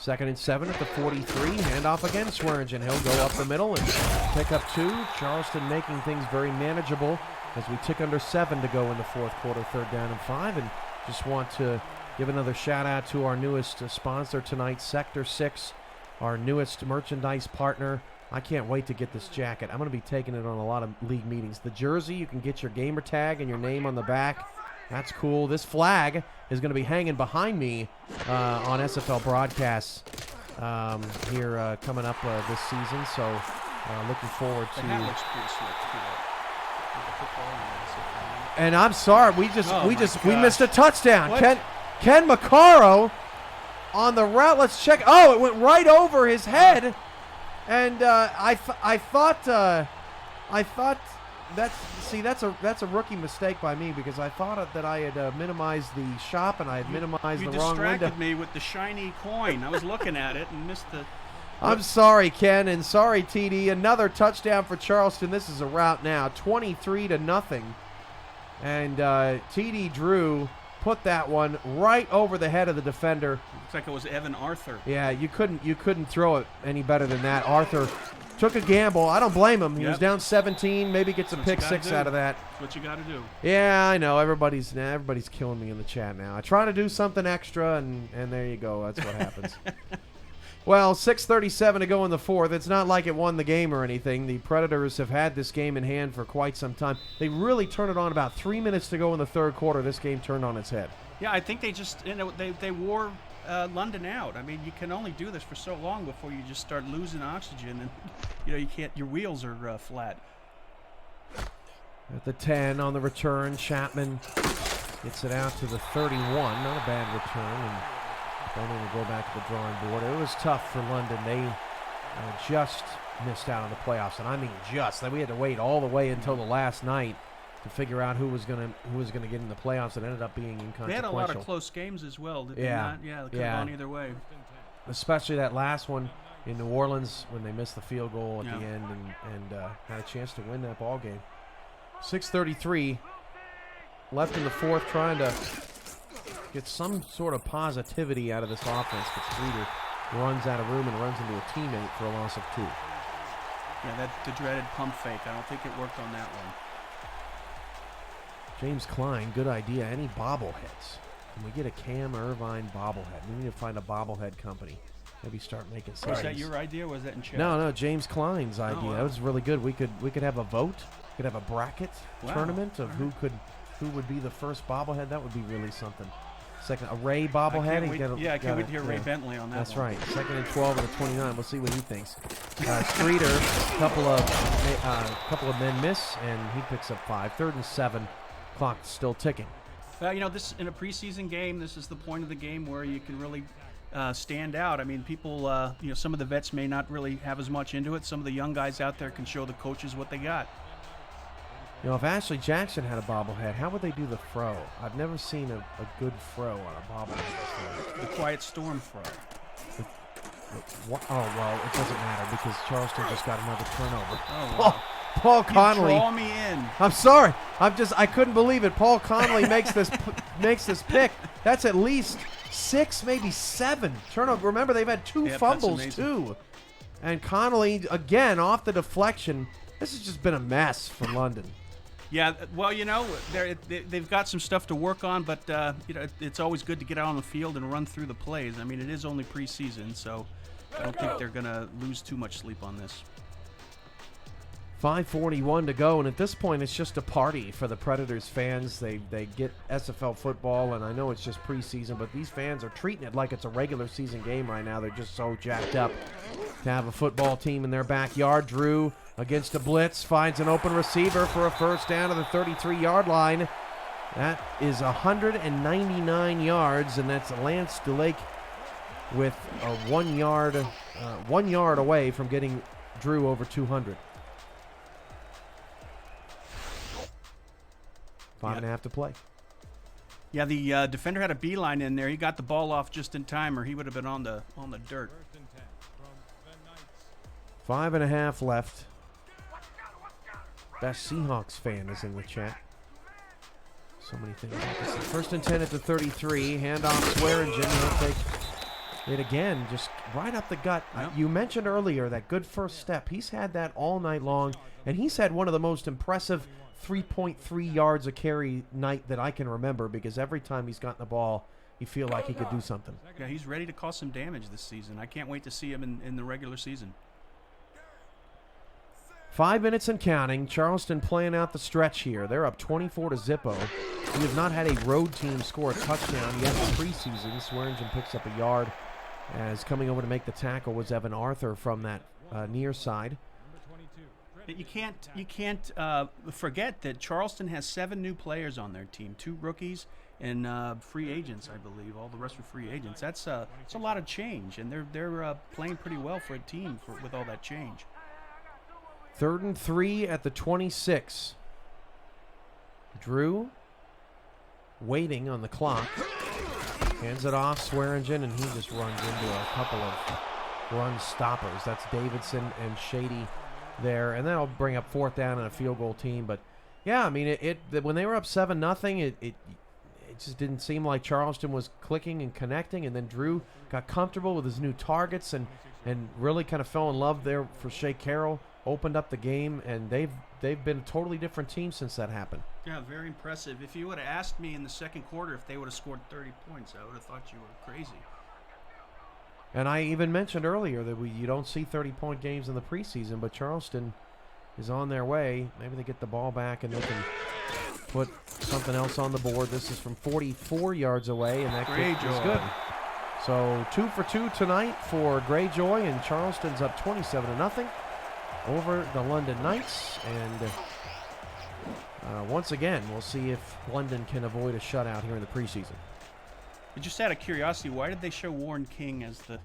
2nd and 7 at the 43. Handoff again. Swearingen. He'll go up the middle and pick up 2. Charleston making things very manageable as we tick under 7 to go in the fourth quarter. 3rd down and 5. And just want to give another shout out to our newest sponsor tonight, Sector 6, our newest merchandise partner. I can't wait to get this jacket. I'm going to be taking it on a lot of league meetings. The jersey, you can get your gamer tag and your name on the back. That's cool. This flag is going to be hanging behind me on SFL broadcasts here coming up this season. So looking forward to. The hat looks pretty slick too. With the football and And I'm sorry, we missed a touchdown. What? Ken Maccaro on the route. Let's check. Oh, it went right over his head, and I thought that's a rookie mistake by me, because I thought that I had minimized the shop and I had minimized the wrong window. You distracted me with the shiny coin. I was looking at it and missed the. I'm sorry, Ken, and sorry, TD. Another touchdown for Charleston. This is a rout now, 23-0, and TD Drew put that one right over the head of the defender. Looks like it was Evan Arthur. Yeah, you couldn't throw it any better than that. Arthur took a gamble. I don't blame him. He was down 17. Maybe gets a pick 6 out of that. That's what you got to do. Yeah, I know. Everybody's killing me in the chat now. I try to do something extra, and there you go. That's what happens. Well, 6:37 to go in the fourth. It's not like it won the game or anything. The Predators have had this game in hand for quite some time. They really turned it on about 3 minutes to go in the third quarter. This game turned on its head. Yeah, I think they just they wore London out. I mean, you can only do this for so long before you just start losing oxygen, and you can't. Your wheels are flat. At the 10 on the return, Chapman gets it out to the 31. Not a bad return, and don't even go back to the drawing board. It was tough for London. They just missed out on the playoffs, and I mean just. We had to wait all the way until the last night to figure out who was gonna get in the playoffs. It ended up being inconsequential. They had a lot of close games as well, did they not? Yeah, they could have gone either way. Especially that last one in New Orleans when they missed the field goal at the end and had a chance to win that ball game. 6:33 left in the fourth, trying to get some sort of positivity out of this offense, but Streeter runs out of room and runs into a teammate for a loss of 2. Yeah, the dreaded pump fake. I don't think it worked on that one. James Klein, good idea. Any bobbleheads? Can we get a Cam Irvine bobblehead? We need to find a bobblehead company. Maybe start making some. Was that your idea, or was that in chat? No, James Klein's idea. wow. That was really good. We could have a vote. We could have a bracket tournament of who would be the first bobblehead. That would be really something. Second, a Ray bobblehead. I can't wait to hear Ray Bentley on that. That's one. right. Second and 12 and a 29. We'll see what he thinks. Streeter, couple of men miss, and he picks up 5. 3rd and 7. Clock still ticking. This in a preseason game, this is the point of the game where you can really stand out. I mean, people, some of the vets may not really have as much into it. Some of the young guys out there can show the coaches what they got. If Ashley Jackson had a bobblehead, how would they do the throw? I've never seen a good throw on a bobblehead. The Quiet Storm throw. Oh, well, it doesn't matter because Charleston just got another turnover. Oh, wow. Paul Connolly. You draw me in. I'm sorry. I couldn't believe it. Paul Connolly makes this pick. That's at least 6, maybe 7 turnovers. Remember, they've had 2 fumbles too. And Connolly again off the deflection. This has just been a mess for London. Yeah, well, they've got some stuff to work on, but it's always good to get out on the field and run through the plays. I mean, it is only preseason, so I don't think they're going to lose too much sleep on this. 5:41 to go, and at this point, it's just a party for the Predators fans. They get SFL football, and I know it's just preseason, but these fans are treating it like it's a regular season game right now. They're just so jacked up to have a football team in their backyard. Drew against a blitz, finds an open receiver for a first down to the 33-yard line. That is 199 yards, and that's Lance DeLake with a 1 yard away from getting Drew over 200. 5.5 to play. Yeah, the defender had a beeline in there. He got the ball off just in time, or he would have been on the dirt. 5.5 left. Best Seahawks fan is in the chat. So many things. 1st and 10 at the 33. Handoff Swearingen. He'll take it again, just right up the gut. Yep. You mentioned earlier that good first step. He's had that all night long, and he's had one of the most impressive 3.3 yards a carry night that I can remember, because every time he's gotten the ball, you feel like he could do something. Yeah, he's ready to cause some damage this season. I can't wait to see him in the regular season. 5 minutes and counting. Charleston playing out the stretch here. They're up 24-0. We have not had a road team score a touchdown yet in the preseason. Swearingen picks up a yard, as coming over to make the tackle was Evan Arthur from that near side. You can't forget that Charleston has 7 new players on their team, 2 rookies and free agents, I believe. All the rest are free agents. That's a lot of change, and they're playing pretty well for a team with all that change. 3rd and 3 at the 26. Drew waiting on the clock. Hands it off, Swearingen, and he just runs into a couple of run stoppers. That's Davidson and Shady there, and that'll bring up 4th down and a field goal team. But yeah, I mean, when they were up 7-0, it just didn't seem like Charleston was clicking and connecting, and then Drew got comfortable with his new targets and really kind of fell in love there for Shea Carroll, opened up the game, and they've been a totally different team since that happened. Yeah, very impressive. If you would have asked me in the second quarter if they would have scored 30 points, I would have thought you were crazy. And I even mentioned earlier that you don't see 30-point games in the preseason, but Charleston is on their way. Maybe they get the ball back and they can put something else on the board. This is from 44 yards away, and that kick is good. So 2 for 2 tonight for Greyjoy, and Charleston's up 27-0 over the London Knights. And once again, we'll see if London can avoid a shutout here in the preseason. But just out of curiosity, why did they show Warren King as the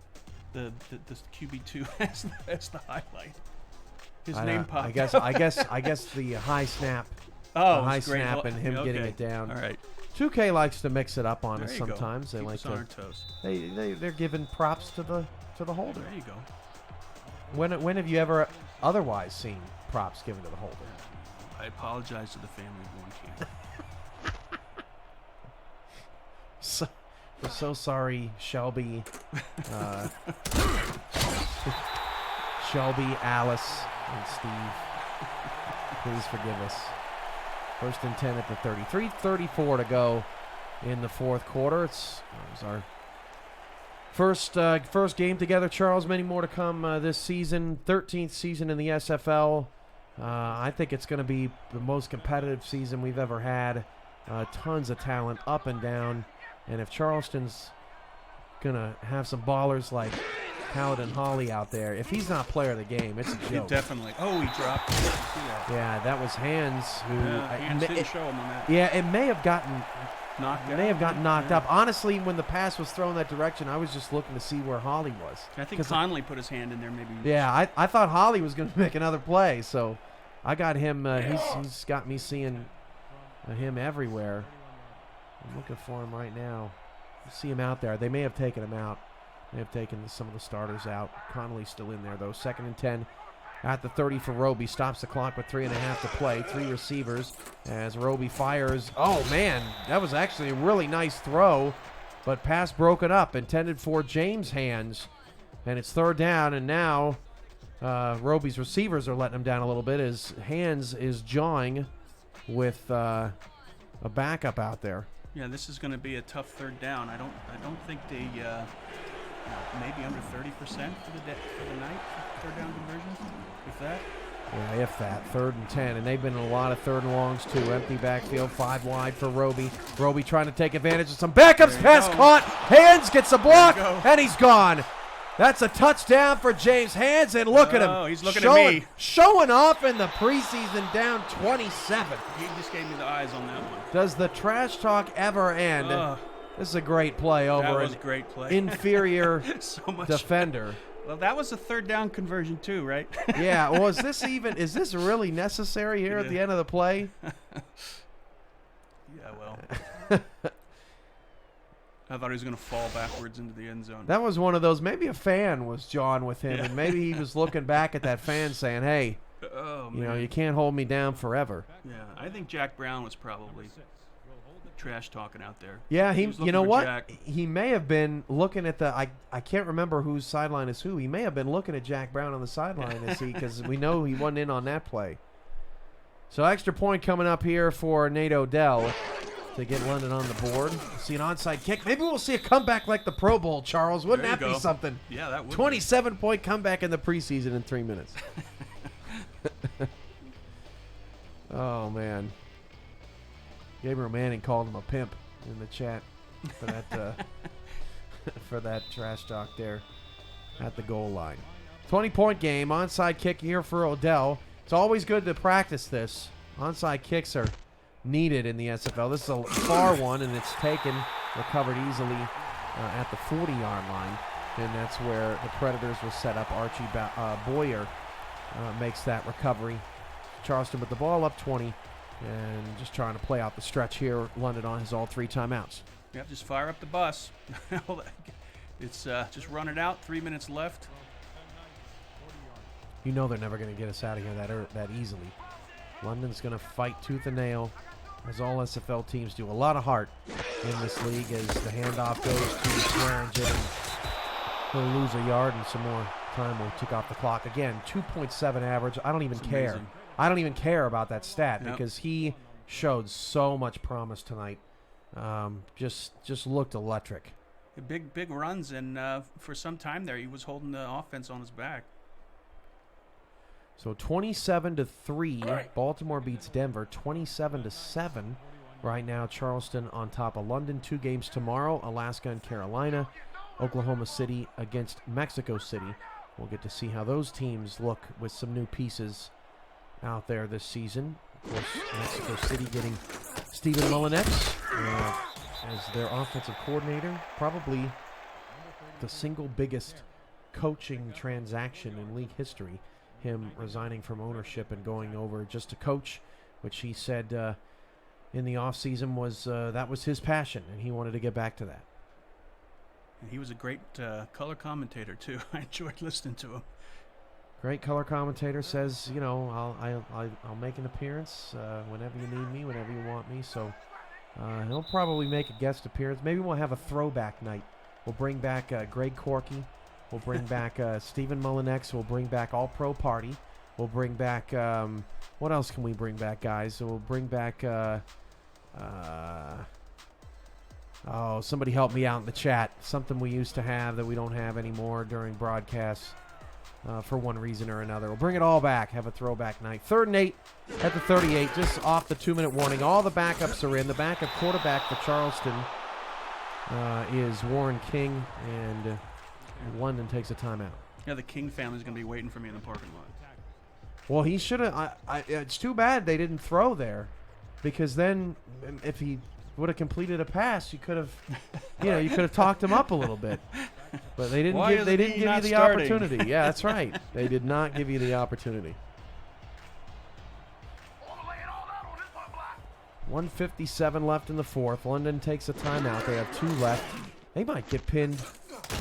QB2 as the highlight? His name popped. I guess the high snap. Oh, the high snap and him getting it down. All right. 2K likes to mix it up on us There you go. sometimes. They Keep like us on to. our toes. They're giving props to the holder. There you go. When have you ever otherwise seen props given to the holder? I apologize to the family of Warren King. We're so sorry, Shelby. Shelby, Alice, And Steve, please forgive us. 1st and 10 at the 30. 3:34 to go in the fourth quarter. It was our first game together, Charles. Many more to come this season. 13th season in the SFL. I think it's going to be the most competitive season we've ever had. Tons of talent up and down. And if Charleston's going to have some ballers like Paladin Holly out there, if he's not player of the game, it's a joke. Definitely. Oh, he dropped. Yeah, that was Hands who Hands didn't show him on that. Yeah, it may have gotten knocked up. Yeah. Honestly, when the pass was thrown that direction, I was just looking to see where Holly was. I think Conley put his hand in there maybe. Yeah, I thought Holly was going to make another play, so I got him. He's got me seeing him everywhere. I'm looking for him right now. I see him out there. They may have taken him out. They have taken some of the starters out. Connolly's still in there, though. 2nd and 10 at the 30 for Roby. Stops the clock with 3.5 to play. 3 receivers as Roby fires. Oh, man, that was actually a really nice throw, but pass broken up, intended for James Hands. And it's 3rd down, and now Roby's receivers are letting him down a little bit as Hands is jawing with a backup out there. Yeah, this is going to be a tough 3rd down. I don't think they maybe under 30% for the night 3rd down conversions, if that. Yeah, if that. 3rd and 10, and they've been in a lot of 3rd and longs too. Empty backfield, 5 wide for Roby. Roby trying to take advantage of some backups. Pass caught. Hands gets a block, and he's gone. That's a touchdown for James Hands, and look at him. He's looking at me. Showing off in the preseason, down 27. He just gave me the eyes on that one. Does the trash talk ever end? This is a great play over an great play. inferior So much defender. Well, that was a 3rd down conversion too, right? Yeah, well, is this really necessary here at the end of the play? Yeah, well. I thought he was going to fall backwards into the end zone. That was one of those, maybe a fan was jawing with him, and maybe he was looking back at that fan saying, hey, you can't hold me down forever. Yeah, I think Jack Brown was probably trash talking out there. Yeah, you know what? Jack. He may have been looking at I can't remember whose sideline is who. He may have been looking at Jack Brown on the sideline because we know he wasn't in on that play. So extra point coming up here for Nate Odell to get London on the board. See an onside kick. Maybe we'll see a comeback like the Pro Bowl, Charles. Wouldn't that be something? Yeah, that would. 27-point comeback in the preseason in 3 minutes. Oh, man. Gabriel Manning called him a pimp in the chat for that for that trash talk there at the goal line. 20-point game. Onside kick here for Odell. It's always good to practice this. Onside kicks are needed in the SFL. This is a far one, and it's taken, recovered easily at the 40-yard line, and that's where the Predators will set up. Archie Boyer makes that recovery. Charleston with the ball up 20, and just trying to play out the stretch here. London on his all 3 timeouts. Yep, just fire up the bus. It's just run it out. 3 minutes left. You know they're never going to get us out of here that easily. London's going to fight tooth and nail, as all SFL teams do. A lot of heart in this league as the handoff goes to Swearingen, and he'll lose a yard and some more time will tick off the clock. Again, 2.7 average. I don't even care. Amazing. I don't even care about that stat because he showed so much promise tonight. Just looked electric. Big runs, and for some time there, he was holding the offense on his back. So 27-3, Baltimore beats Denver. 27-7 right now. Charleston on top of London. 2 games tomorrow: Alaska and Carolina, Oklahoma City against Mexico City. We'll get to see how those teams look with some new pieces out there this season. Of course, Mexico City getting Stephen Mullinex as their offensive coordinator. Probably the single biggest coaching transaction in league history. Him resigning from ownership and going over just to coach, which he said in the offseason was that was his passion, and he wanted to get back to that. And he was a great color commentator, too. I enjoyed listening to him. Great color commentator. Says, I'll make an appearance whenever you need me, whenever you want me. So he'll probably make a guest appearance. Maybe we'll have a throwback night. We'll bring back Greg Corky. We'll bring back Stephen Mullinex. We'll bring back All-Pro Party. We'll bring back, what else can we bring back, guys? So we'll bring back, oh, somebody help me out in the chat. Something we used to have that we don't have anymore during broadcasts for one reason or another. We'll bring it all back, have a throwback night. 3rd and 8 at the 38, just off the 2-minute warning. All the backups are in. The backup quarterback for Charleston is Warren King, and London takes a timeout. Yeah, the King family's going to be waiting for me in the parking lot. Well, he should have. It's too bad they didn't throw there, because then if he would have completed a pass, you could have, you could have talked him up a little bit. But they didn't give. They didn't give you the opportunity. Yeah, that's right. They did not give you the opportunity. 1:57 left in the 4th. London takes a timeout. They have 2 left. They might get pinned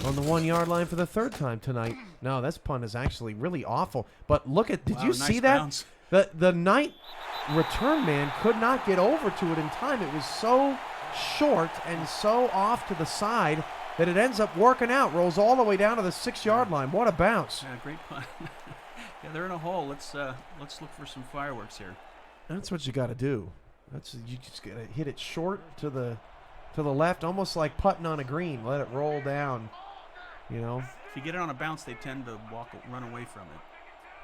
on the 1-yard line for the 3rd time tonight. No, this punt is actually really awful. But look at, did you nice see that? bounce. The Knight return man could not get over to it in time. It was so short and so off to the side that it ends up working out. Rolls all the way down to the 6-yard line. What a bounce. Yeah, great punt. Yeah, they're in a hole. Let's look for some fireworks here. That's what you got to do. You just got to hit it short to the left, almost like putting on a green. Let it roll down, If you get it on a bounce, they tend to run away from it.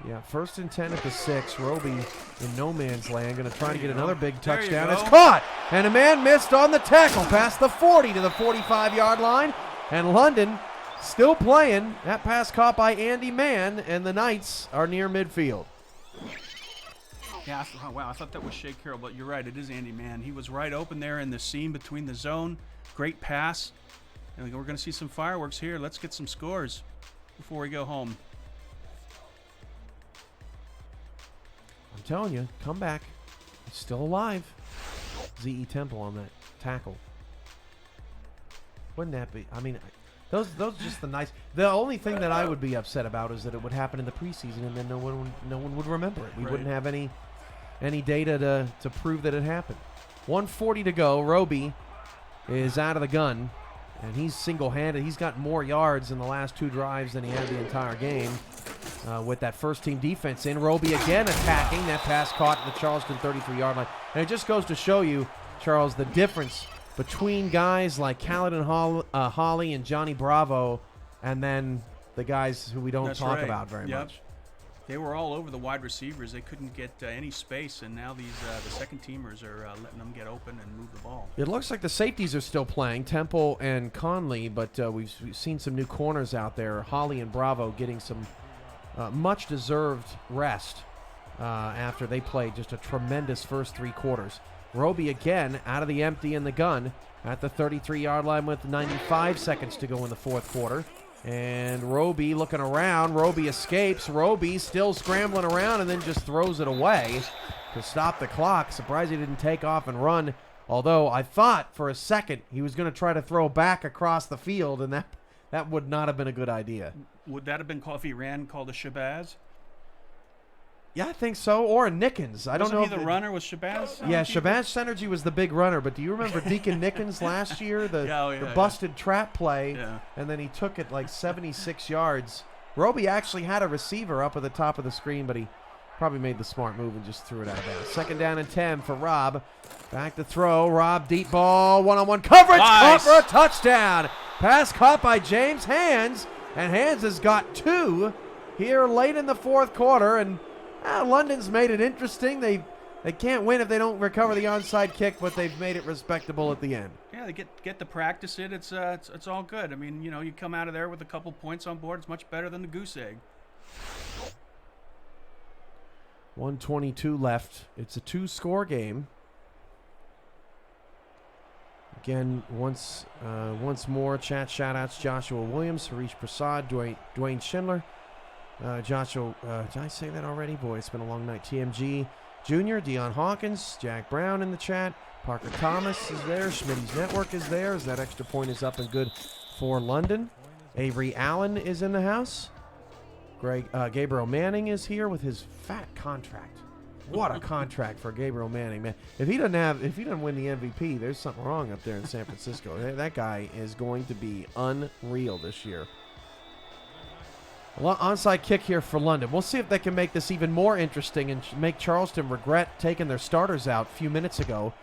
Yeah, 1st and 10 at the 6. Roby in no man's land, going to try to get another big There you touchdown. go. It's caught, and a man missed on the tackle past the 40 to the 45-yard line. And London still playing. That pass caught by Andy Mann, and the Knights are near midfield. Yeah, wow, I thought that was Shea Carroll, but you're right, it is Andy Mann. He was right open there in the seam between the zone. Great pass. And we're going to see some fireworks here. Let's get some scores before we go home. I'm telling you, come back. He's still alive. Z.E. Temple on that tackle. Wouldn't that be? I mean, those just the nice. The only thing that I would be upset about is that it would happen in the preseason, and then no one would remember it. We wouldn't have any data to prove that it happened. 1:40 to go. Roby is out of the gun, and he's single-handed. He's got more yards in the last 2 drives than he had the entire game. With that first-team defense in. Roby again attacking. That pass caught at the Charleston 33-yard line. And it just goes to show you, Charles, the difference between guys like Caledon Holly and Johnny Bravo, and then the guys who we don't talk about very much. They were all over the wide receivers. They couldn't get any space, and now these the second-teamers are letting them get open and move the ball. It looks like the safeties are still playing, Temple and Conley, but we've seen some new corners out there. Holly and Bravo getting some much-deserved rest after they played just a tremendous first 3 quarters. Roby again out of the empty in the gun at the 33-yard line with 95 seconds to go in the 4th quarter. And Roby looking around. Roby escapes. Roby still scrambling around and then just throws it away to stop the clock. Surprised he didn't take off and run. Although I thought for a second he was going to try to throw back across the field, and that would not have been a good idea. Would that have been if he ran called a Shabazz? Yeah, I think so. Or a Nickens. I don't know. Wasn't he the runner? Was Shabazz? Yeah, Shabazz Synergy was the big runner. But do you remember Deacon Nickens last year? The busted trap play. Yeah. And then he took it like 76 yards. Roby actually had a receiver up at the top of the screen, but he probably made the smart move and just threw it out of bounds. 2nd down and 10 for Rob. Back to throw. Rob, deep ball. One-on-one coverage. Nice. Caught for a touchdown. Pass caught by James Hands. And Hands has got 2 here late in the 4th quarter. And London's made it interesting. They can't win if they don't recover the onside kick, but they've made it respectable at the end. Yeah, they get to practice it. It's all good. I mean, you come out of there with a couple points on board. It's much better than the goose egg. 1:22 left. It's a 2-score game. Again, once more, chat shout-outs: Joshua Williams, Harish Prasad, Dwayne Schindler. Joshua, did I say that already? Boy, it's been a long night. TMG Jr., Deion Hawkins, Jack Brown in the chat. Parker Thomas is there. Schmitty's Network is there, as that extra point is up and good for London. Avery Allen is in the house. Gabriel Manning is here with his fat contract. What a contract for Gabriel Manning, man. If he doesn't win the MVP, there's something wrong up there in San Francisco. That guy is going to be unreal this year. Well, onside kick here for London. We'll see if they can make this even more interesting and make Charleston regret taking their starters out a few minutes ago.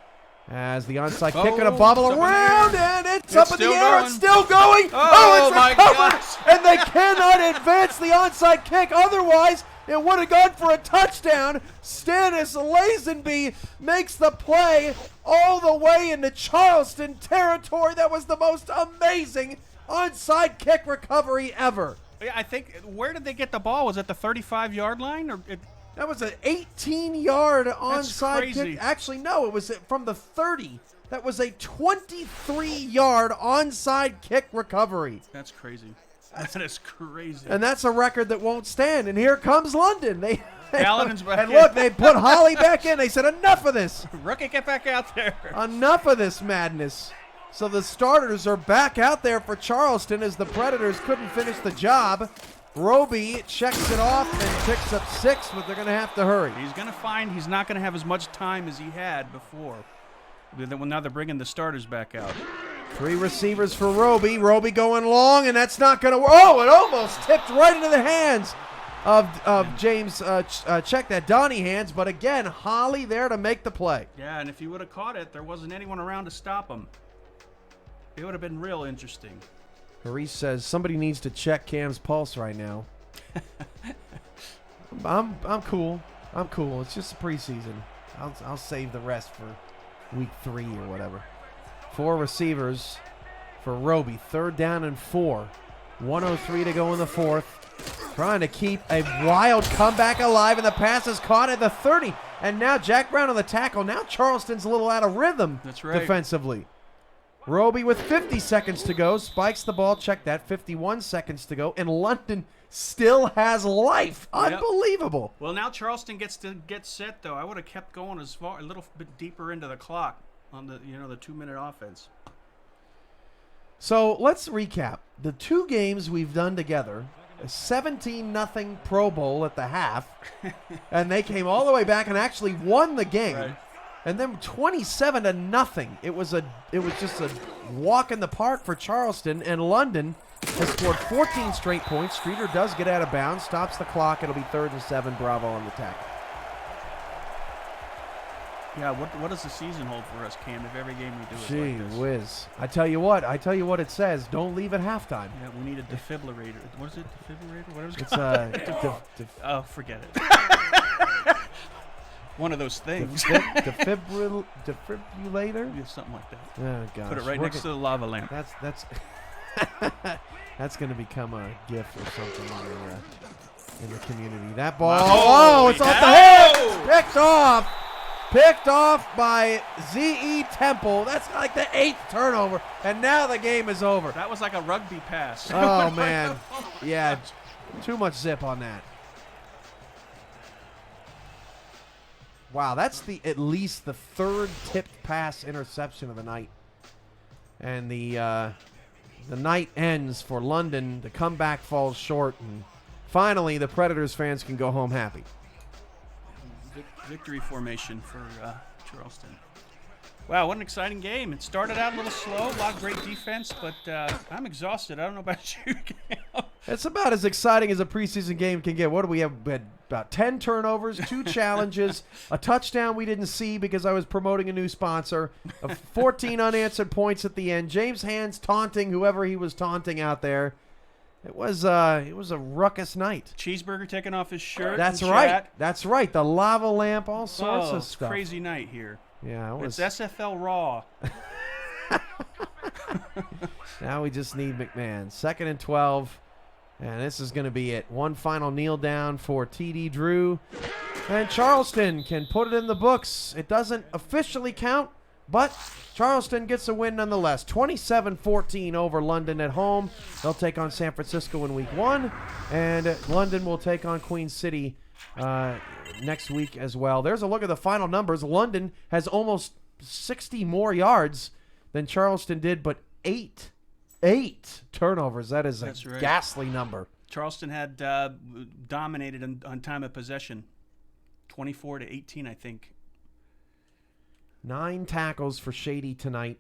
As the onside kick going to bobble around, and it's up in the air. It's still going. Oh, it's my recovered, gosh. and they cannot advance the onside kick. Otherwise, it would have gone for a touchdown. Stannis Lazenby makes the play all the way into Charleston territory. That was the most amazing onside kick recovery ever. Yeah, I think, where did they get the ball? Was it the 35-yard line? That was an 18-yard onside crazy. kick. Actually, no, it was from the 30. That was a 23-yard onside kick recovery. That's crazy. That is crazy. And that's a record that won't stand. And here comes London. Paladin's back and in. look, they put Holly back in. They said, enough of this. Rookie, get back out there. Enough of this madness. So the starters are back out there for Charleston as the Predators couldn't finish the job. Roby checks it off and picks up 6, but they're going to have to hurry. He's going to find he's not going to have as much time as he had before. Now they're bringing the starters back out. 3 receivers for Roby. Roby going long, and that's not going to work. Oh, it almost tipped right into the hands of James. Check that, Donnie hands. But again, Holly there to make the play. Yeah, and if he would have caught it, there wasn't anyone around to stop him. It would have been real interesting. Maurice says somebody needs to check Cam's pulse right now. I'm cool. I'm cool. It's just a preseason. I'll save the rest for week 3 or whatever. 4 receivers for Roby. 3rd down and 4. 1:03 to go in the 4th. Trying to keep a wild comeback alive, and the pass is caught at the 30. And now Jack Brown on the tackle. Now Charleston's a little out of rhythm. That's right. Defensively. Roby with 50 seconds to go. Spikes the ball. Check that. 51 seconds to go. And London still has life. Yep. Unbelievable. Well, now Charleston gets to get set, though. I would have kept going a little bit deeper into the clock on the 2-minute offense. So let's recap. The 2 games we've done together, a 17-0 Pro Bowl at the half, and they came all the way back and actually won the game. Right. And then 27-0. It was just a walk in the park for Charleston, and London has scored 14 straight points. Streeter does get out of bounds, stops the clock. It'll be 3rd and 7. Bravo on the tackle. Yeah, what does the season hold for us, Cam, if every game we do is Gee like this? whiz. I tell you what it says. Don't leave at halftime. Yeah, we need a defibrillator. What is it? Defibrillator? Whatever it's It's called. a Oh, forget it. One of those things. defibrillator. Yeah, something like that. Oh gosh. Put it right next to the lava lamp. That's that's going to become a GIF or something in the community. That ball. Oh, it's off the head. Picked off by Z.E. Temple. That's like the 8th turnover, and now the game is over. That was like a rugby pass. Oh man, yeah, too much zip on that. Wow, that's at least the 3rd tipped pass interception of the night. And the night ends for London. The comeback falls short, and finally the Predators fans can go home happy. Victory formation for Charleston. Wow, what an exciting game. It started out a little slow, a lot of great defense, but I'm exhausted. I don't know about you, Cam. It's about as exciting as a preseason game can get. What do we have? We had about 10 turnovers, 2 challenges, a touchdown we didn't see because I was promoting a new sponsor, 14 unanswered points at the end. James Hands taunting whoever he was taunting out there. It was a ruckus night. Cheeseburger taking off his shirt. That's in right. chat. That's right. The lava lamp, all sorts of It's a stuff. crazy night here. Yeah, it was. It's SFL Raw. Now we just need McMahon. 2nd and 12. And this is going to be it. One final kneel down for TD Drew. And Charleston can put it in the books. It doesn't officially count, but Charleston gets a win nonetheless. 27-14 over London at home. They'll take on San Francisco in week 1. And London will take on Queen City next week as well. There's a look at the final numbers. London has almost 60 more yards than Charleston did, but 8 turnovers. That's right. Ghastly number. Charleston had dominated on time of possession, 24-18, I think. 9 tackles for Shady tonight.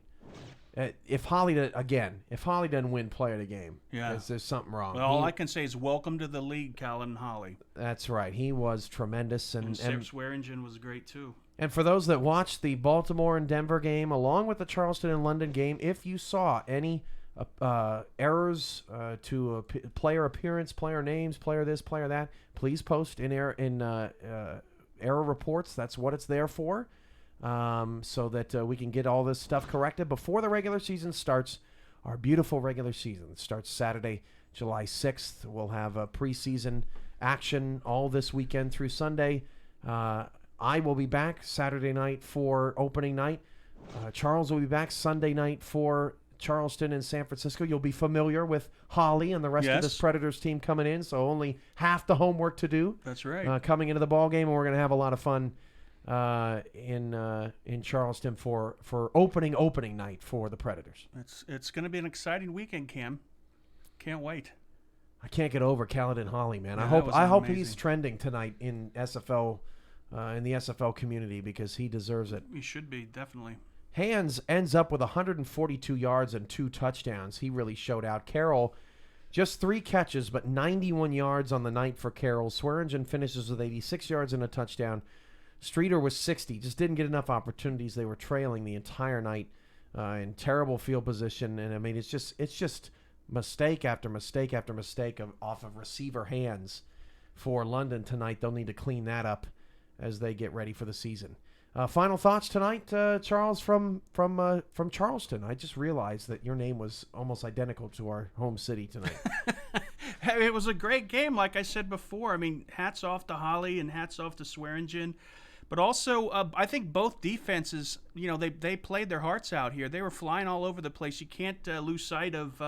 if Holly doesn't win Player of the Game, Yeah. there's something wrong. Well, all I can say is welcome to the league, Callan Holly. That's right. He was tremendous, And Swearingen was great too. And for those that watched the Baltimore and Denver game, along with the Charleston and London game, if you saw any errors to a player appearance, player names, player this, player that, please post in error reports. That's what it's there for, so that we can get all this stuff corrected before the regular season starts. Our beautiful regular season starts Saturday, July 6th. We'll have a preseason action all this weekend through Sunday. I will be back Saturday night for opening night. Charles will be back Sunday night for Charleston and San Francisco. You'll be familiar with Holly and the rest of this Predators team coming in, so only half the homework to do. That's right. Coming into the ball game, and we're going to have a lot of fun in Charleston for opening night for the Predators. It's going to be an exciting weekend, Cam. Can't wait. I can't get over Caledon Holly, man. Yeah, I hope amazing. he's trending tonight in SFL. In the SFL community, because he deserves it. He should be, definitely. Hands ends up with 142 yards and 2 touchdowns. He really showed out. Carroll, just 3 catches, but 91 yards on the night for Carroll. Swearingen finishes with 86 yards and a touchdown. Streeter was 60. Just didn't get enough opportunities. They were trailing the entire night in terrible field position. And, I mean, it's just mistake after mistake after mistake off of receiver hands for London tonight. They'll need to clean that up as they get ready for the season. Final thoughts tonight, Charles, from Charleston. I just realized that your name was almost identical to our home city tonight. It was a great game, like I said before. I mean, hats off to Holly and hats off to Swearingen. But also, I think both defenses, they played their hearts out here. They were flying all over the place. You can't lose sight of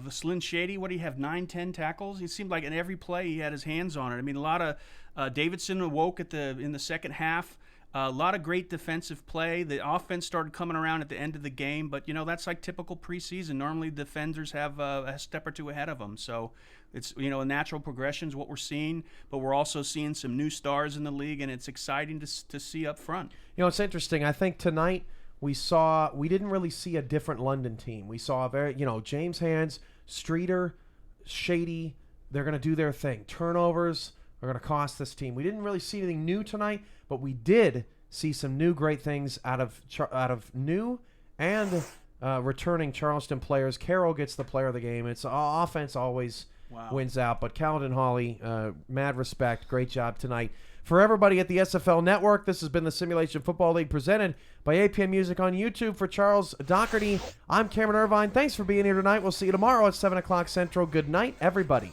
Slyn Shady. What do you have, 9-10 tackles? It seemed like in every play he had his hands on it. I mean, a lot of Davidson awoke in the second half. A lot of great defensive play. The offense started coming around at the end of the game, but that's like typical preseason. Normally, defenders have a step or two ahead of them, so it's a natural progression is what we're seeing. But we're also seeing some new stars in the league, and it's exciting to see up front. It's interesting. I think tonight we didn't really see a different London team. We saw a very James Hands, Streeter, Shady. They're going to do their thing. Turnovers are going to cost this team. We didn't really see anything new tonight, but we did see some new great things out of new and returning Charleston players. Carroll gets the player of the game. It's offense always wins out, but Caledon Holly, mad respect. Great job tonight. For everybody at the SFL Network, this has been the Simulation Football League presented by APM Music on YouTube. For Charles Doherty, I'm Cameron Irvine. Thanks for being here tonight. We'll see you tomorrow at 7 o'clock Central. Good night, everybody.